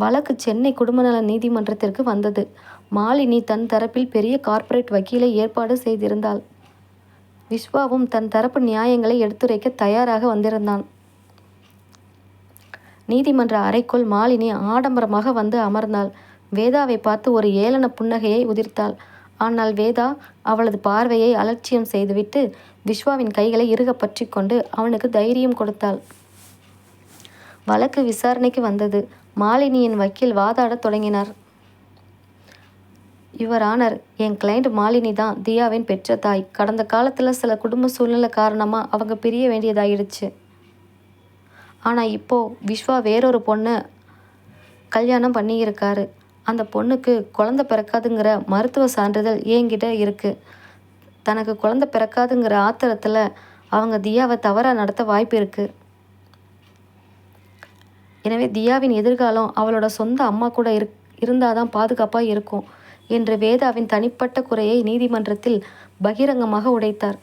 வழக்கு சென்னை குடும்பநல நீதிமன்றத்திற்கு வந்தது. மாலினி தன் தரப்பில் பெரிய கார்ப்பரேட் வக்கீலை ஏற்பாடு செய்திருந்தாள். விஸ்வாவும் தன் தரப்பு நியாயங்களை எடுத்துரைக்க தயாராக வந்திருந்தான். நீதிமன்ற அறைக்குள் மாலினி ஆடம்பரமாக வந்து அமர்ந்தாள். வேதாவை பார்த்து ஒரு ஏளன புன்னகையை உதிர்த்தாள். ஆனால் வேதா அவளது பார்வையை அலட்சியம் செய்துவிட்டு விஸ்வாவின் கைகளை இறுக பற்றி கொண்டு அவனுக்கு தைரியம் கொடுத்தாள். வழக்கு விசாரணைக்கு வந்தது. மாலினியின் வக்கீல் வாதாடத் தொடங்கினார். Your honour, N client Malini தான் தியாவின் பெற்ற தாய். கடந்த காலத்தில் சில குடும்ப சூழ்நிலை காரணமாக அவங்க பிரிய வேண்டியதாயிடுச்சு. ஆனால் இப்போது விஸ்வா வேறொரு பொண்ணை கல்யாணம் பண்ணியிருக்காரு. அந்த பொண்ணுக்கு குழந்தை பிறக்காதுங்கிற மருத்துவ சான்றிதழ் என்கிட்ட இருக்குது. தனக்கு குழந்தை பிறக்காதுங்கிற ஆத்திரத்தில் அவங்க தியாவை தவறாக நடத்த வாய்ப்பு இருக்குது. எனவே தியாவின் எதிர்காலம் அவளோட சொந்த அம்மா கூட இருந்தால் தான் பாதுகாப்பாக இருக்கும் என்று வேதாவின் தனிப்பட்ட குறையை நீதிமன்றத்தில் பகிரங்கமாக உடைத்தார்.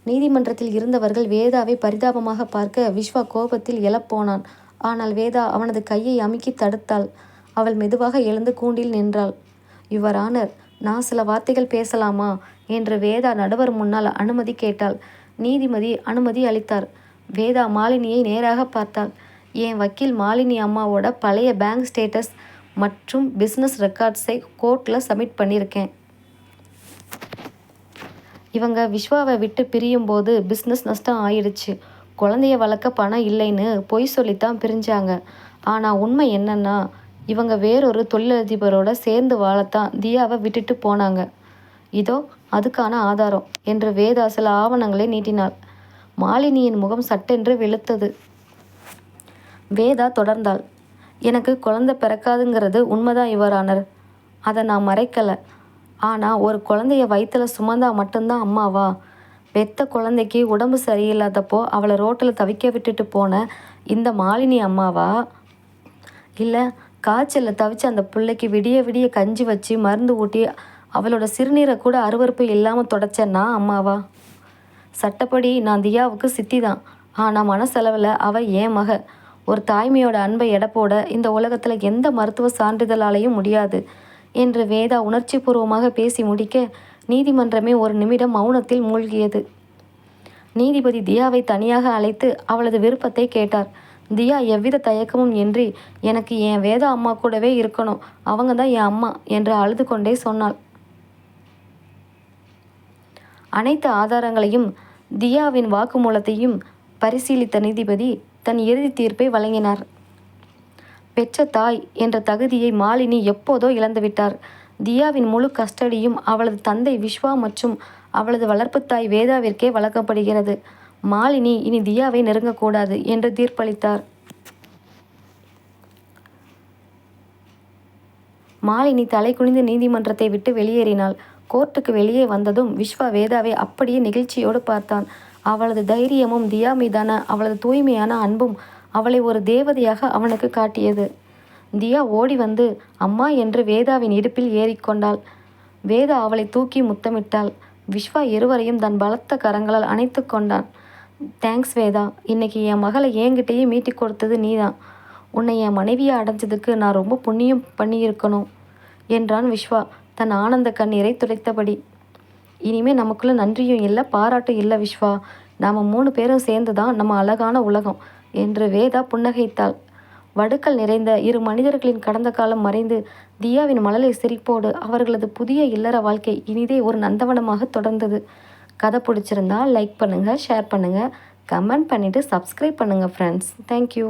நீதிமன்றத்தில் இருந்தவர்கள் வேதாவை பரிதாபமாக பார்க்க விஸ்வா கோபத்தில் எழப்போனான். ஆனால் வேதா அவனது கையை அமுக்கி தடுத்தாள். அவள் மெதுவாக எழுந்து கூண்டில் நின்றாள். யுவர் ஆனர், நான் சில வார்த்தைகள் பேசலாமா என்று வேதா நடுவர் முன்னால் அனுமதி கேட்டாள். நீதிபதி அனுமதி அளித்தார். வேதா மாலினியை நேராக பார்த்தாள். என் வக்கீல் மாலினி அம்மாவோட பழைய பேங்க் ஸ்டேட்டஸ் மற்றும் பிஸ்னஸ் ரெக்கார்ட்ஸை கோர்ட்டில் சப்மிட் பண்ணியிருக்கேன். இவங்க விஸ்வாவை விட்டு பிரியும் போது பிஸ்னஸ் நஷ்டம் ஆயிடுச்சு. குழந்தைய வளர்க்க பணம் இல்லைன்னு பொய் சொல்லித்தான் பிரிஞ்சாங்க. ஆனால் உண்மை என்னன்னா இவங்க வேறொரு தொழிலதிபரோட சேர்ந்து வாழத்தான் தியாவை விட்டுட்டு போனாங்க. இதோ அதுக்கான ஆதாரம் என்று வேதா சில ஆவணங்களை நீட்டினாள். மாலினியின் முகம் சட்டென்று வெளுத்தது. வேதா தொடர்ந்தாள். எனக்கு குழந்தை பிறக்காதுங்கிறது உண்மைதான் யுவர் ஆனர். அதை நான் மறைக்கலை. ஆனால் ஒரு குழந்தைய வயிற்றில் சுமந்தா மட்டும்தான் அம்மாவா? பெத்த குழந்தைக்கு உடம்பு சரியில்லாதப்போ அவளை ரோட்டில் தவிக்க விட்டுட்டு போன இந்த மாலினி அம்மாவா? இல்லை காய்ச்சலில் தவிச்சு அந்த பிள்ளைக்கு விடிய விடிய கஞ்சி வச்சு மருந்து ஊட்டி அவளோட சிறுநீரை கூட அருவருப்பு இல்லாமல் தொடச்சேன்னா அம்மாவா? சட்டப்படி நான் தியாவுக்கு சித்தி தான். ஆனால் மனசெலவில் அவள் ஏன் மக. ஒரு தாய்மையோட அன்பை எடப்போட இந்த உலகத்தில் எந்த மருத்துவ சான்றிதழாலையும் முடியாது என்று வேதா உணர்ச்சி பூர்வமாக பேசி முடிக்க நீதிமன்றமே ஒரு நிமிடம் மௌனத்தில் மூழ்கியது. நீதிபதி தியாவை தனியாக அழைத்து அவளது விருப்பத்தை கேட்டார். தியா எவ்வித தயக்கமும் இன்றி எனக்கு என் வேதா அம்மா கூடவே இருக்கணும், அவங்க தான் என் அம்மா என்று அழுது கொண்டே சொன்னாள். அனைத்து ஆதாரங்களையும் தியாவின் வாக்குமூலத்தையும் பரிசீலித்த நீதிபதி தன் இறுதி தீர்ப்பை வழங்கினார். பெற்ற தாய் என்ற தகுதியை மாலினி எப்போதோ இழந்துவிட்டார். தியாவின் முழு கஸ்டடியும் அவளது தந்தை விஸ்வா மற்றும் அவளது வளர்ப்பு தாய் வேதாவிற்கே வழங்கப்படுகிறது. மாலினி இனி தியாவை நெருங்கக்கூடாது என்று தீர்ப்பளித்தார். மாலினி தலை குனிந்து நீதிமன்றத்தை விட்டு வெளியேறினாள். கோர்ட்டுக்கு வெளியே வந்ததும் விஸ்வா வேதாவை அப்படியே நெகிழ்ச்சியோடு பார்த்தான். அவளது தைரியமும் தியா மீதான அவளது தூய்மையான அன்பும் அவளை ஒரு தேவதையாக அவனுக்கு காட்டியது. தியா ஓடி வந்து அம்மா என்று வேதாவின் இடுப்பில் ஏறிக்கொண்டாள். வேதா அவளை தூக்கி முத்தமிட்டாள். விஸ்வா இருவரையும் தன் பலத்த கரங்களால் அணைத்து கொண்டான். தேங்க்ஸ் வேதா, இன்னைக்கு என் மகளை என்கிட்டயே மீட்டி கொடுத்தது நீதான். உன்னை என் மனைவியை அடைஞ்சதுக்கு நான் ரொம்ப புண்ணியம் பண்ணியிருக்கணும் என்றான் விஸ்வா தன் ஆனந்த கண்ணீரை துடைத்தபடி. இனிமே நமக்குள்ள நன்றியும் இல்லை பாராட்டும் இல்லை விஸ்வா, நாம் 3 பேரும் சேர்ந்து தான் நம்ம அழகான உலகம் என்று வேதா புன்னகைத்தாள். வடுக்கள் நிறைந்த 2 மனிதர்களின் கடந்த காலம் மறைந்து தியாவின் மழலை சிரிப்போடு அவர்களது புதிய இல்லற வாழ்க்கை இனிதே ஒரு நந்தவனமாக தொடர்ந்தது. கதை பிடிச்சிருந்தா லைக் பண்ணுங்கள், ஷேர் பண்ணுங்கள், கமெண்ட் பண்ணிவிட்டு சப்ஸ்கிரைப் பண்ணுங்கள் ஃப்ரெண்ட்ஸ். தேங்க்யூ.